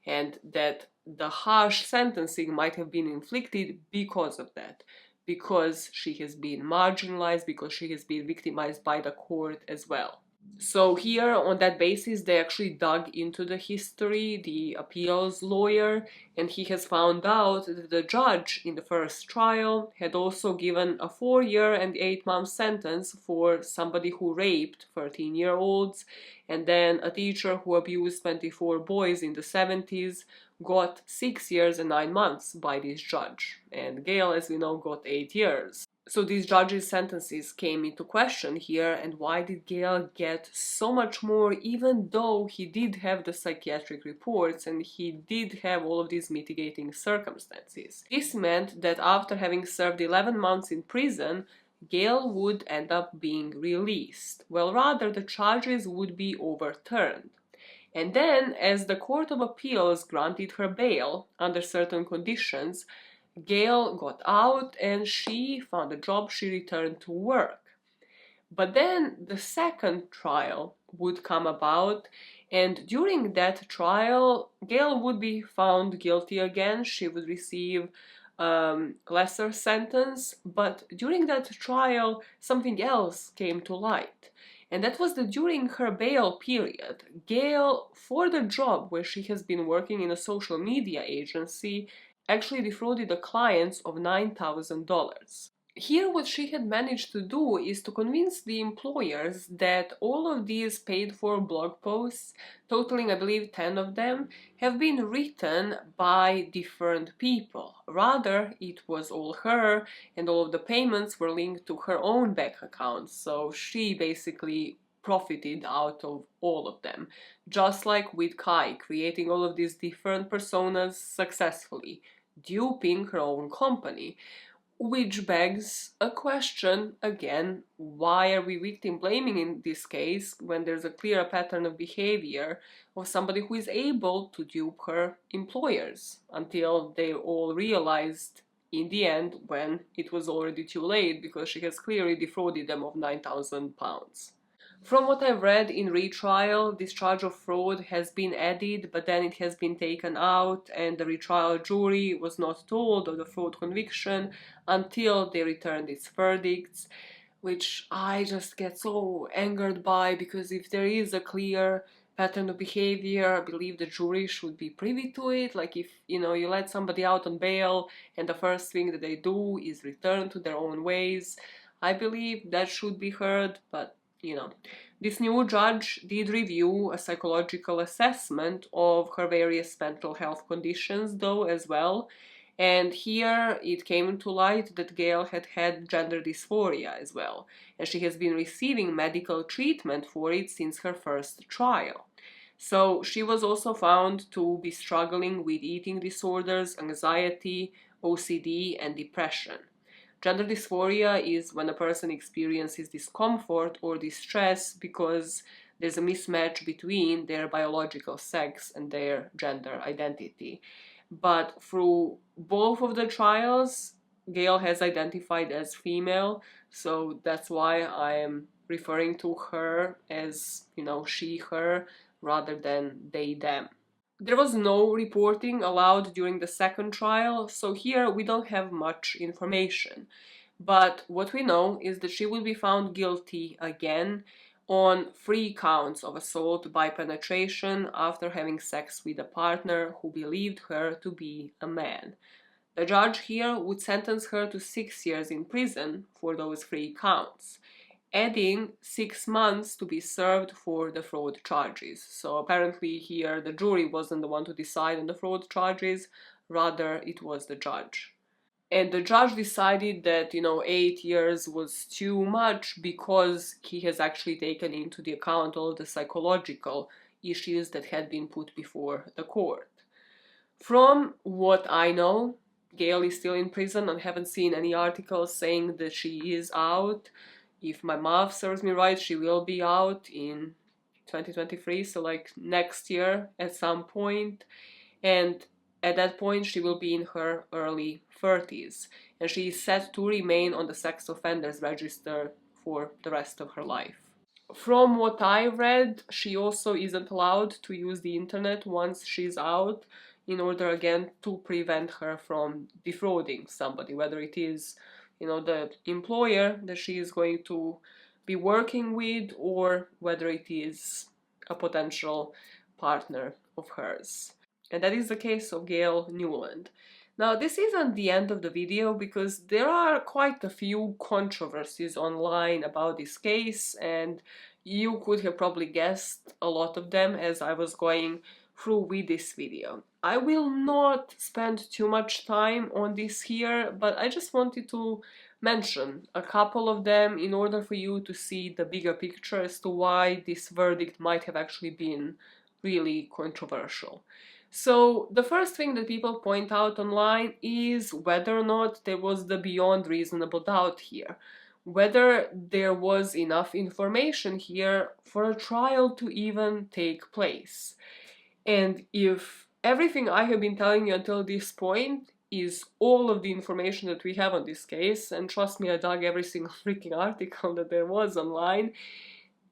and that the harsh sentencing might have been inflicted because of that, because she has been marginalized, because she has been victimized by the court as well. So here, on that basis, they actually dug into the history, the appeals lawyer, and he has found out that the judge in the first trial had also given a 4-year and 8-month sentence for somebody who raped 13-year-olds, and then a teacher who abused 24 boys in the 70s got 6 years and 9 months by this judge, and Gayle, as we know, got 8 years. So these judges' sentences came into question here, and why did Gayle get so much more, even though he did have the psychiatric reports and he did have all of these mitigating circumstances? This meant that after having served 11 months in prison, Gayle would end up being released. Well, rather, the charges would be overturned. And then, as the Court of Appeals granted her bail under certain conditions, Gayle got out and she found a job, she returned to work. But then the second trial would come about, and during that trial, Gayle would be found guilty again. She would receive lesser sentence, but during that trial, something else came to light. And that was that during her bail period, Gayle, for the job where she has been working in a social media agency, actually defrauded the clients of $9,000. Here, what she had managed to do is to convince the employers that all of these paid for blog posts, totaling I believe 10 of them, have been written by different people. Rather, it was all her, and all of the payments were linked to her own bank accounts, so she basically profited out of all of them. Just like with Kai, creating all of these different personas successfully, duping her own company. Which begs a question again, why are we victim blaming in this case when there's a clear pattern of behavior of somebody who is able to dupe her employers until they all realized in the end when it was already too late because she has clearly defrauded them of £9,000. From what I've read in retrial, this charge of fraud has been added, but then it has been taken out, and the retrial jury was not told of the fraud conviction until they returned its verdicts, which I just get so angered by, because if there is a clear pattern of behavior, I believe the jury should be privy to it. Like if, you let somebody out on bail and the first thing that they do is return to their own ways, I believe that should be heard, but this new judge did review a psychological assessment of her various mental health conditions, though, as well. And here it came to light that Gayle had had gender dysphoria as well, and she has been receiving medical treatment for it since her first trial. So she was also found to be struggling with eating disorders, anxiety, OCD, and depression. Gender dysphoria is when a person experiences discomfort or distress because there's a mismatch between their biological sex and their gender identity. But through both of the trials, Gayle has identified as female, so that's why I am referring to her as, she, her, rather than they, them. There was no reporting allowed during the second trial, so here we don't have much information. But what we know is that she will be found guilty again on 3 counts of assault by penetration after having sex with a partner who believed her to be a man. The judge here would sentence her to 6 years in prison for those 3 counts, adding 6 months to be served for the fraud charges. So apparently here the jury wasn't the one to decide on the fraud charges, rather it was the judge. And the judge decided that, 8 years was too much because he has actually taken into the account all the psychological issues that had been put before the court. From what I know, Gayle is still in prison. I haven't seen any articles saying that she is out. If my math serves me right, she will be out in 2023, so like next year at some point. And at that point, she will be in her early 30s, and she is set to remain on the sex offenders register for the rest of her life. From what I read, she also isn't allowed to use the internet once she's out, in order again to prevent her from defrauding somebody, whether it is, the employer that she is going to be working with, or whether it is a potential partner of hers. And that is the case of Gayle Newland. Now, this isn't the end of the video, because there are quite a few controversies online about this case, and you could have probably guessed a lot of them as I was going through with this video. I will not spend too much time on this here, but I just wanted to mention a couple of them in order for you to see the bigger picture as to why this verdict might have actually been really controversial. So the first thing that people point out online is whether or not there was the beyond reasonable doubt here. Whether there was enough information here for a trial to even take place. And if everything I have been telling you until this point is all of the information that we have on this case, and trust me, I dug every single freaking article that there was online,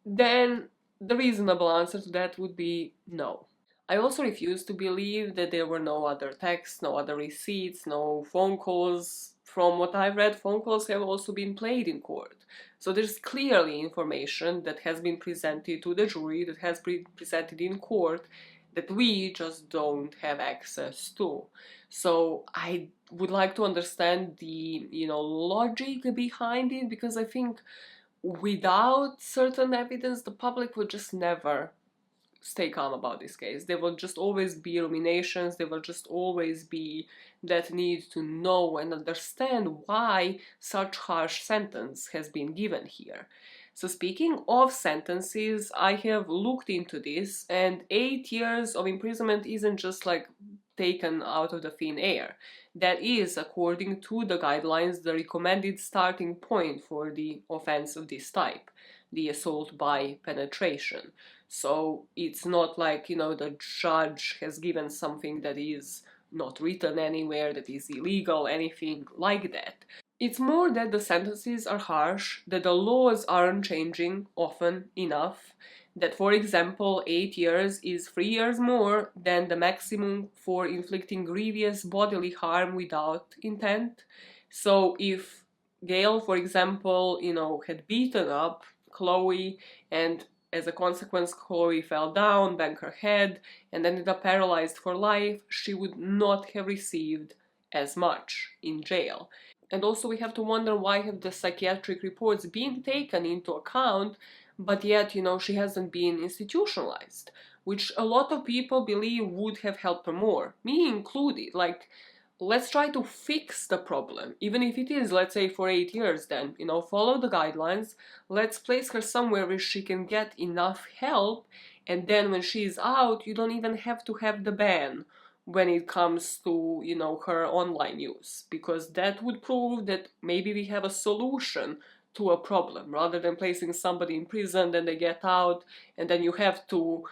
then the reasonable answer to that would be no. I also refuse to believe that there were no other texts, no other receipts, no phone calls. From what I've read, phone calls have also been played in court. So there's clearly information that has been presented to the jury, that has been presented in court, that we just don't have access to. So I would like to understand the, logic behind it, because I think without certain evidence, the public would just never stay calm about this case. There will just always be ruminations, there will just always be that need to know and understand why such harsh sentence has been given here. So speaking of sentences, I have looked into this, and 8 years of imprisonment isn't just like taken out of the thin air. That is, according to the guidelines, the recommended starting point for the offense of this type, the assault by penetration. So it's not like, the judge has given something that is not written anywhere, that is illegal, anything like that. It's more that the sentences are harsh, that the laws aren't changing often enough, that, for example, 8 years is 3 years more than the maximum for inflicting grievous bodily harm without intent. So if Gayle, for example, had beaten up Chloe, and as a consequence Chloe fell down, banged her head, and ended up paralyzed for life, she would not have received as much in jail. And also we have to wonder, why have the psychiatric reports been taken into account, but yet, she hasn't been institutionalized, which a lot of people believe would have helped her more, me included. Like, let's try to fix the problem, even if it is, let's say, for 8 years, then, follow the guidelines, let's place her somewhere where she can get enough help, and then when she's out, you don't even have to have the ban when it comes to, her online use, because that would prove that maybe we have a solution to a problem, rather than placing somebody in prison, then they get out, and then you have to,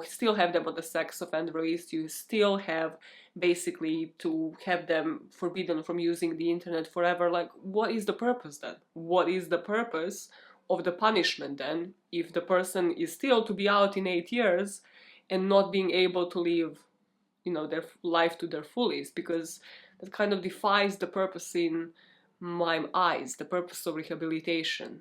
still have them on the sex offender list, you still have basically to have them forbidden from using the internet forever. Like, what is the purpose then? What is the purpose of the punishment then, if the person is still to be out in 8 years and not being able to live, their life to their fullest? Because that kind of defies the purpose in my eyes, the purpose of rehabilitation.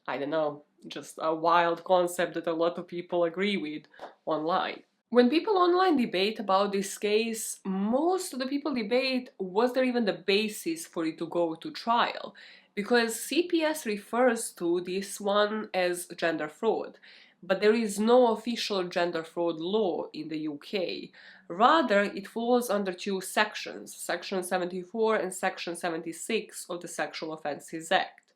I don't know, just a wild concept that a lot of people agree with online. When people online debate about this case, most of the people debate, was there even the basis for it to go to trial? Because CPS refers to this one as gender fraud, but there is no official gender fraud law in the UK. Rather, it falls under two sections, Section 74 and Section 76 of the Sexual Offences Act.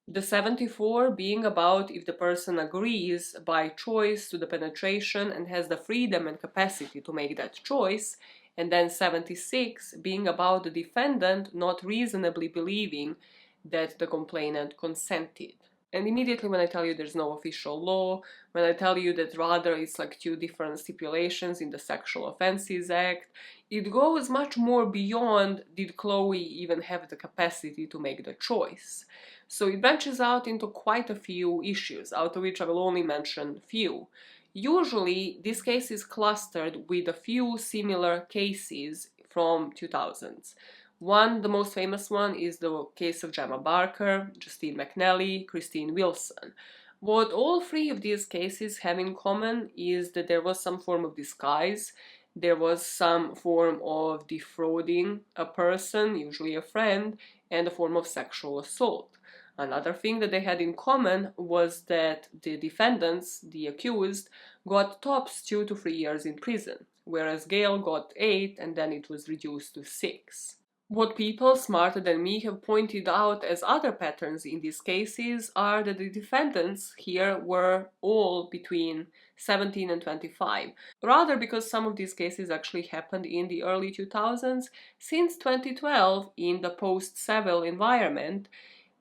The 74 being about if the person agrees by choice to the penetration and has the freedom and capacity to make that choice, and then 76 being about the defendant not reasonably believing that the complainant consented. And immediately when I tell you there's no official law, when I tell you that rather it's like two different stipulations in the Sexual Offences Act, it goes much more beyond did Chloe even have the capacity to make the choice. So it branches out into quite a few issues, out of which I will only mention few. Usually this case is clustered with a few similar cases from 2000s. One, the most famous one, is the case of Gemma Barker, Justine McNally, Christine Wilson. What all three of these cases have in common is that there was some form of disguise, there was some form of defrauding a person, usually a friend, and a form of sexual assault. Another thing that they had in common was that the defendants, the accused, got tops 2 to 3 years in prison, whereas Gayle got 8 and then it was reduced to 6. What people smarter than me have pointed out as other patterns in these cases are that the defendants here were all between 17 and 25. Rather, because some of these cases actually happened in the early 2000s, since 2012, in the post-Savile environment,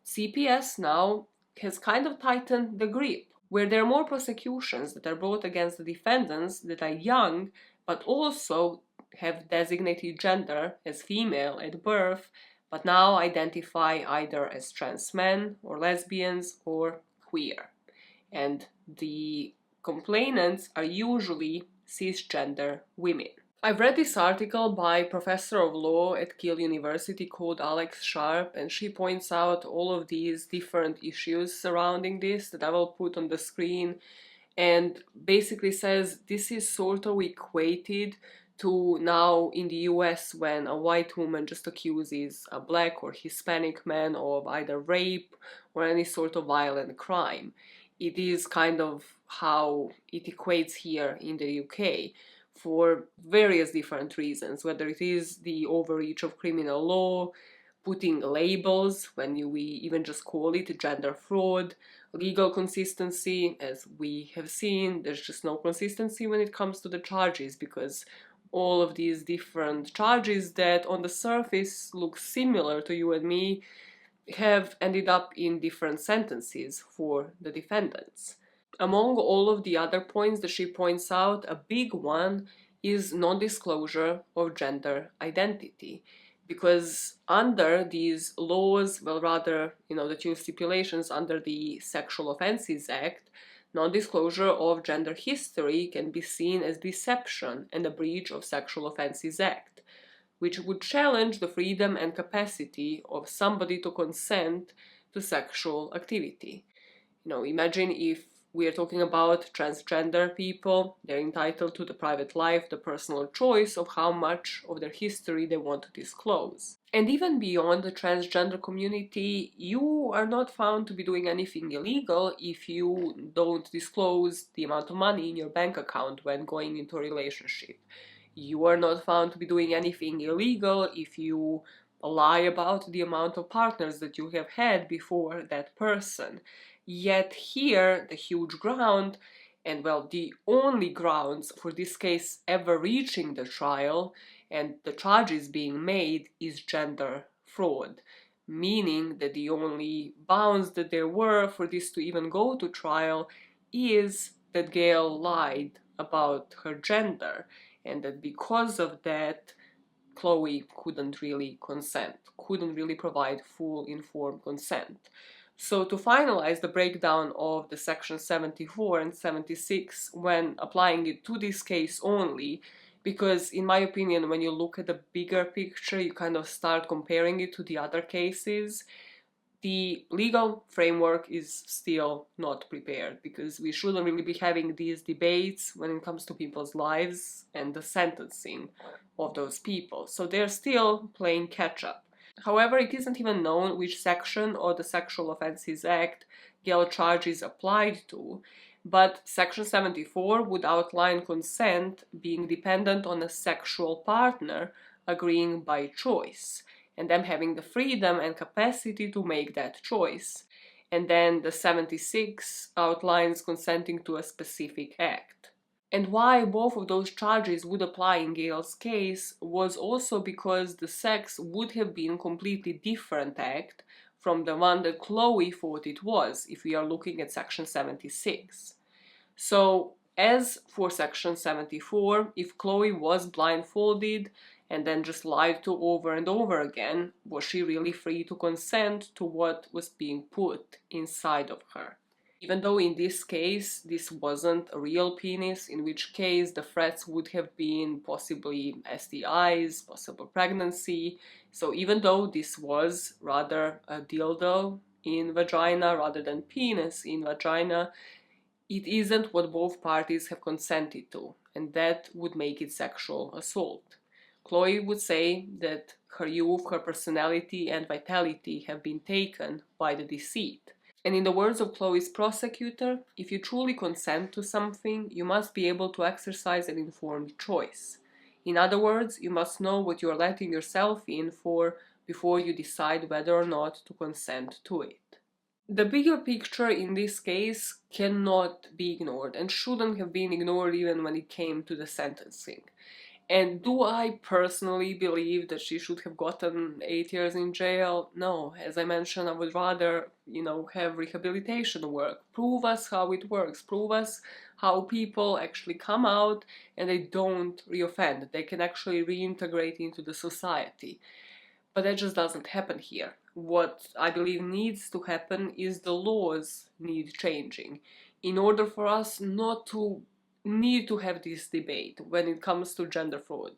CPS now has kind of tightened the grip, where there are more prosecutions that are brought against the defendants that are young, but also have designated gender as female at birth, but now identify either as trans men or lesbians or queer. And the complainants are usually cisgender women. I've read this article by a professor of law at Yale University called Alex Sharp, and she points out all of these different issues surrounding this that I will put on the screen, and basically says this is sort of equated to now in the US when a white woman just accuses a black or Hispanic man of either rape or any sort of violent crime. It is kind of how it equates here in the UK for various different reasons, whether it is the overreach of criminal law, putting labels when we even just call it gender fraud, legal consistency. As we have seen, there's just no consistency when it comes to the charges, because all of these different charges that on the surface look similar to you and me have ended up in different sentences for the defendants. Among all of the other points that she points out, a big one is non-disclosure of gender identity. Because under these laws, well, rather, the two stipulations under the Sexual Offences Act, non-disclosure of gender history can be seen as deception and a breach of Sexual Offences Act, which would challenge the freedom and capacity of somebody to consent to sexual activity. Imagine if we are talking about transgender people, they're entitled to the private life, the personal choice of how much of their history they want to disclose. And even beyond the transgender community, you are not found to be doing anything illegal if you don't disclose the amount of money in your bank account when going into a relationship. You are not found to be doing anything illegal if you lie about the amount of partners that you have had before that person. Yet here, the huge ground, and well, the only grounds for this case ever reaching the trial and the charges being made is gender fraud, meaning that the only bounds that there were for this to even go to trial is that Gayle lied about her gender, and that because of that, Chloe couldn't really consent, couldn't really provide full informed consent. So to finalize the breakdown of the section 74 and 76 when applying it to this case only, because in my opinion, when you look at the bigger picture, you kind of start comparing it to the other cases, the legal framework is still not prepared, because we shouldn't really be having these debates when it comes to people's lives and the sentencing of those people. So they're still playing catch up. However, it isn't even known which section of the Sexual Offences Act Gayle charges applied to, but Section 74 would outline consent being dependent on a sexual partner agreeing by choice, and them having the freedom and capacity to make that choice. And then the 76 outlines consenting to a specific act. And why both of those charges would apply in Gayle's case was also because the sex would have been a completely different act from the one that Chloe thought it was, if we are looking at Section 76. So, as for Section 74, if Chloe was blindfolded and then just lied to over and over again, was she really free to consent to what was being put inside of her? Even though in this case this wasn't a real penis, in which case the threats would have been possibly STIs, possible pregnancy. So even though this was rather a dildo in vagina rather than penis in vagina, it isn't what both parties have consented to, and that would make it sexual assault. Chloe would say that her youth, her personality, and vitality have been taken by the deceit. And in the words of Chloe's prosecutor, if you truly consent to something, you must be able to exercise an informed choice. In other words, you must know what you are letting yourself in for before you decide whether or not to consent to it. The bigger picture in this case cannot be ignored and shouldn't have been ignored even when it came to the sentencing. And do I personally believe that she should have gotten 8 years in jail? No. As I mentioned, I would rather, have rehabilitation work. Prove us how it works. Prove us how people actually come out and they don't reoffend. They can actually reintegrate into the society. But that just doesn't happen here. What I believe needs to happen is the laws need changing in order for us not to need to have this debate when it comes to gender fraud,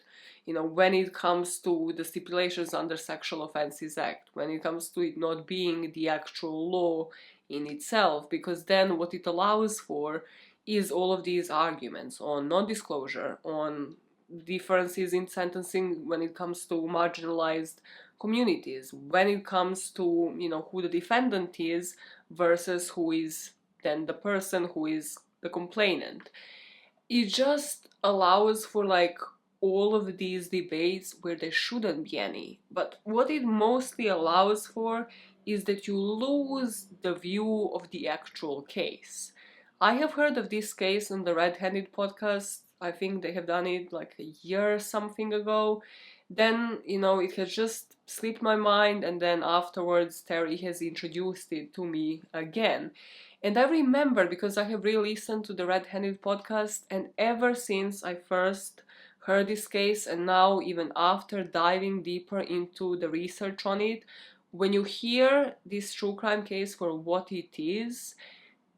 when it comes to the stipulations under Sexual Offences Act, when it comes to it not being the actual law in itself, because then what it allows for is all of these arguments on non-disclosure, on differences in sentencing when it comes to marginalized communities, when it comes to, who the defendant is versus who is then the person who is the complainant. It just allows for all of these debates where there shouldn't be any. But what it mostly allows for is that you lose the view of the actual case. I have heard of this case on the Red Handed podcast. I think they have done it like a year or something ago. Then, it has just slipped my mind, and then afterwards Terry has introduced it to me again. And I remember because I have re-listened to the Red Handed podcast, and ever since I first heard this case, and now even after diving deeper into the research on it, when you hear this true crime case for what it is,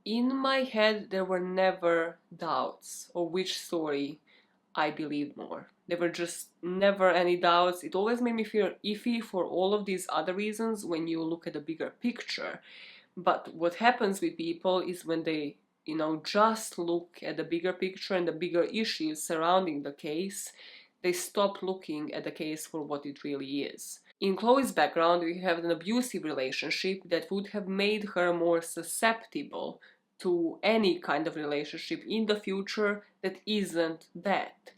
in my head there were never doubts of which story I believed more. There were just never any doubts. It always made me feel iffy for all of these other reasons when you look at the bigger picture. But what happens with people is when they, just look at the bigger picture and the bigger issues surrounding the case, they stop looking at the case for what it really is. In Chloe's background, we have an abusive relationship that would have made her more susceptible to any kind of relationship in the future that isn't that.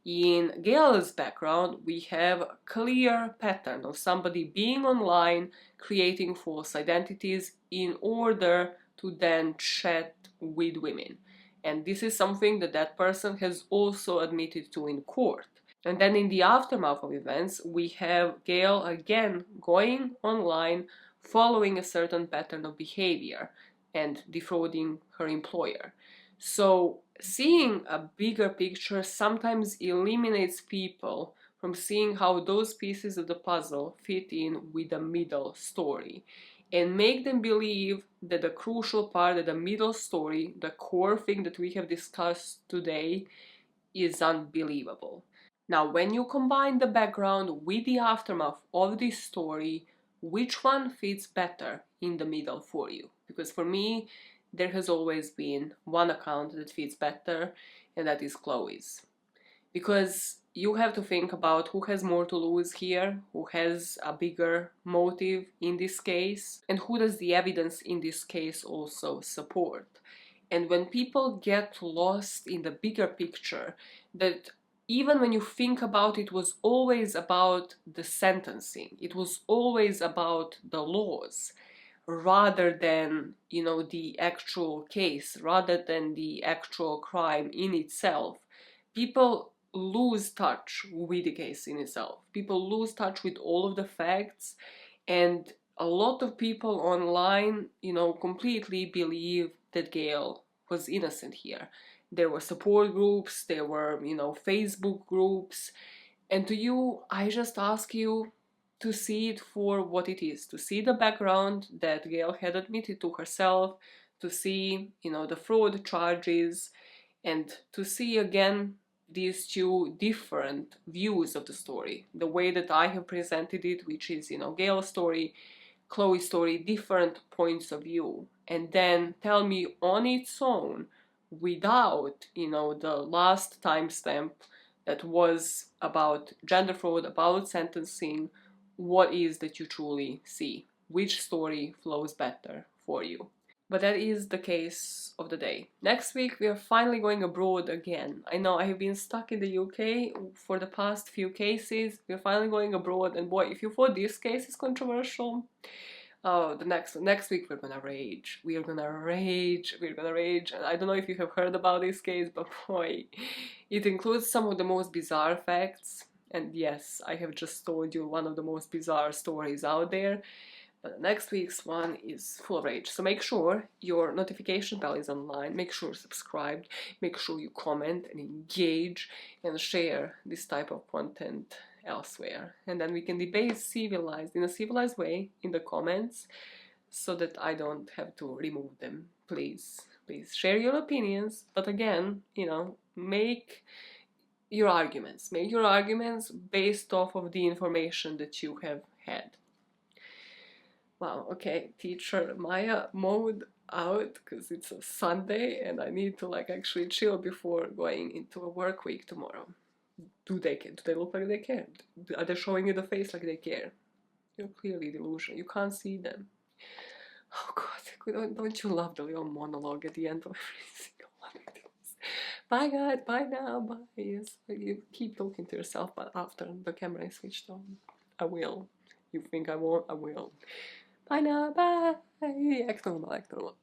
In Gayle's background, we have a clear pattern of somebody being online, creating false identities in order to then chat with women. And this is something that person has also admitted to in court. And then in the aftermath of events, we have Gayle again going online, following a certain pattern of behavior and defrauding her employer. So seeing a bigger picture sometimes eliminates people from seeing how those pieces of the puzzle fit in with the middle story, and make them believe that the crucial part of the middle story, the core thing that we have discussed today, is unbelievable. Now, when you combine the background with the aftermath of this story, which one fits better in the middle for you? Because for me, there has always been one account that fits better, and that is Chloe's. Because you have to think about who has more to lose here, who has a bigger motive in this case, and who does the evidence in this case also support. And when people get lost in the bigger picture, that even when you think about it, was always about the sentencing, it was always about the laws, rather than, you know, the actual case, rather than the actual crime in itself, people lose touch with the case in itself. People lose touch with all of the facts, and a lot of people online, you know, completely believe that Gayle was innocent here. There were support groups, there were, you know, Facebook groups, and to you, I just ask you to see it for what it is, to see the background that Gayle had admitted to herself, to see, you know, the fraud charges, and to see again these two different views of the story. The way that I have presented it, which is, you know, Gayle's story, Chloe's story, different points of view, and then tell me on its own, without, you know, the last timestamp that was about gender fraud, about sentencing, what is that you truly see, which story flows better for you. But that is the case of the day. Next week we are finally going abroad again. I know I have been stuck in the UK for the past few cases. We're finally going abroad, and boy, if you thought this case is controversial, oh, the next week we're gonna rage. We are gonna rage. We're gonna rage. And I don't know if you have heard about this case, but boy, it includes some of the most bizarre facts. And yes, I have just told you one of the most bizarre stories out there. But next week's one is full of rage. So make sure your notification bell is online. Make sure you're subscribed. Make sure you comment and engage and share this type of content elsewhere. And then we can debate civilized, in a civilized way, in the comments, so that I don't have to remove them. Please, please share your opinions. But again, you know, make your arguments. Make your arguments based off of the information that you have had. Wow, okay, teacher Maya mode out because it's a Sunday and I need to like actually chill before going into a work week tomorrow. Do they care? Do they look like they care? Are they showing you the face like they care? You're clearly delusional. You can't see them. Oh God, don't you love the little monologue at the end of every single one of these? Bye guys, bye now, bye. Yes, you keep talking to yourself, but after the camera is switched on, I will. You think I won't? I will. Bye now, bye. Act normal, act normal.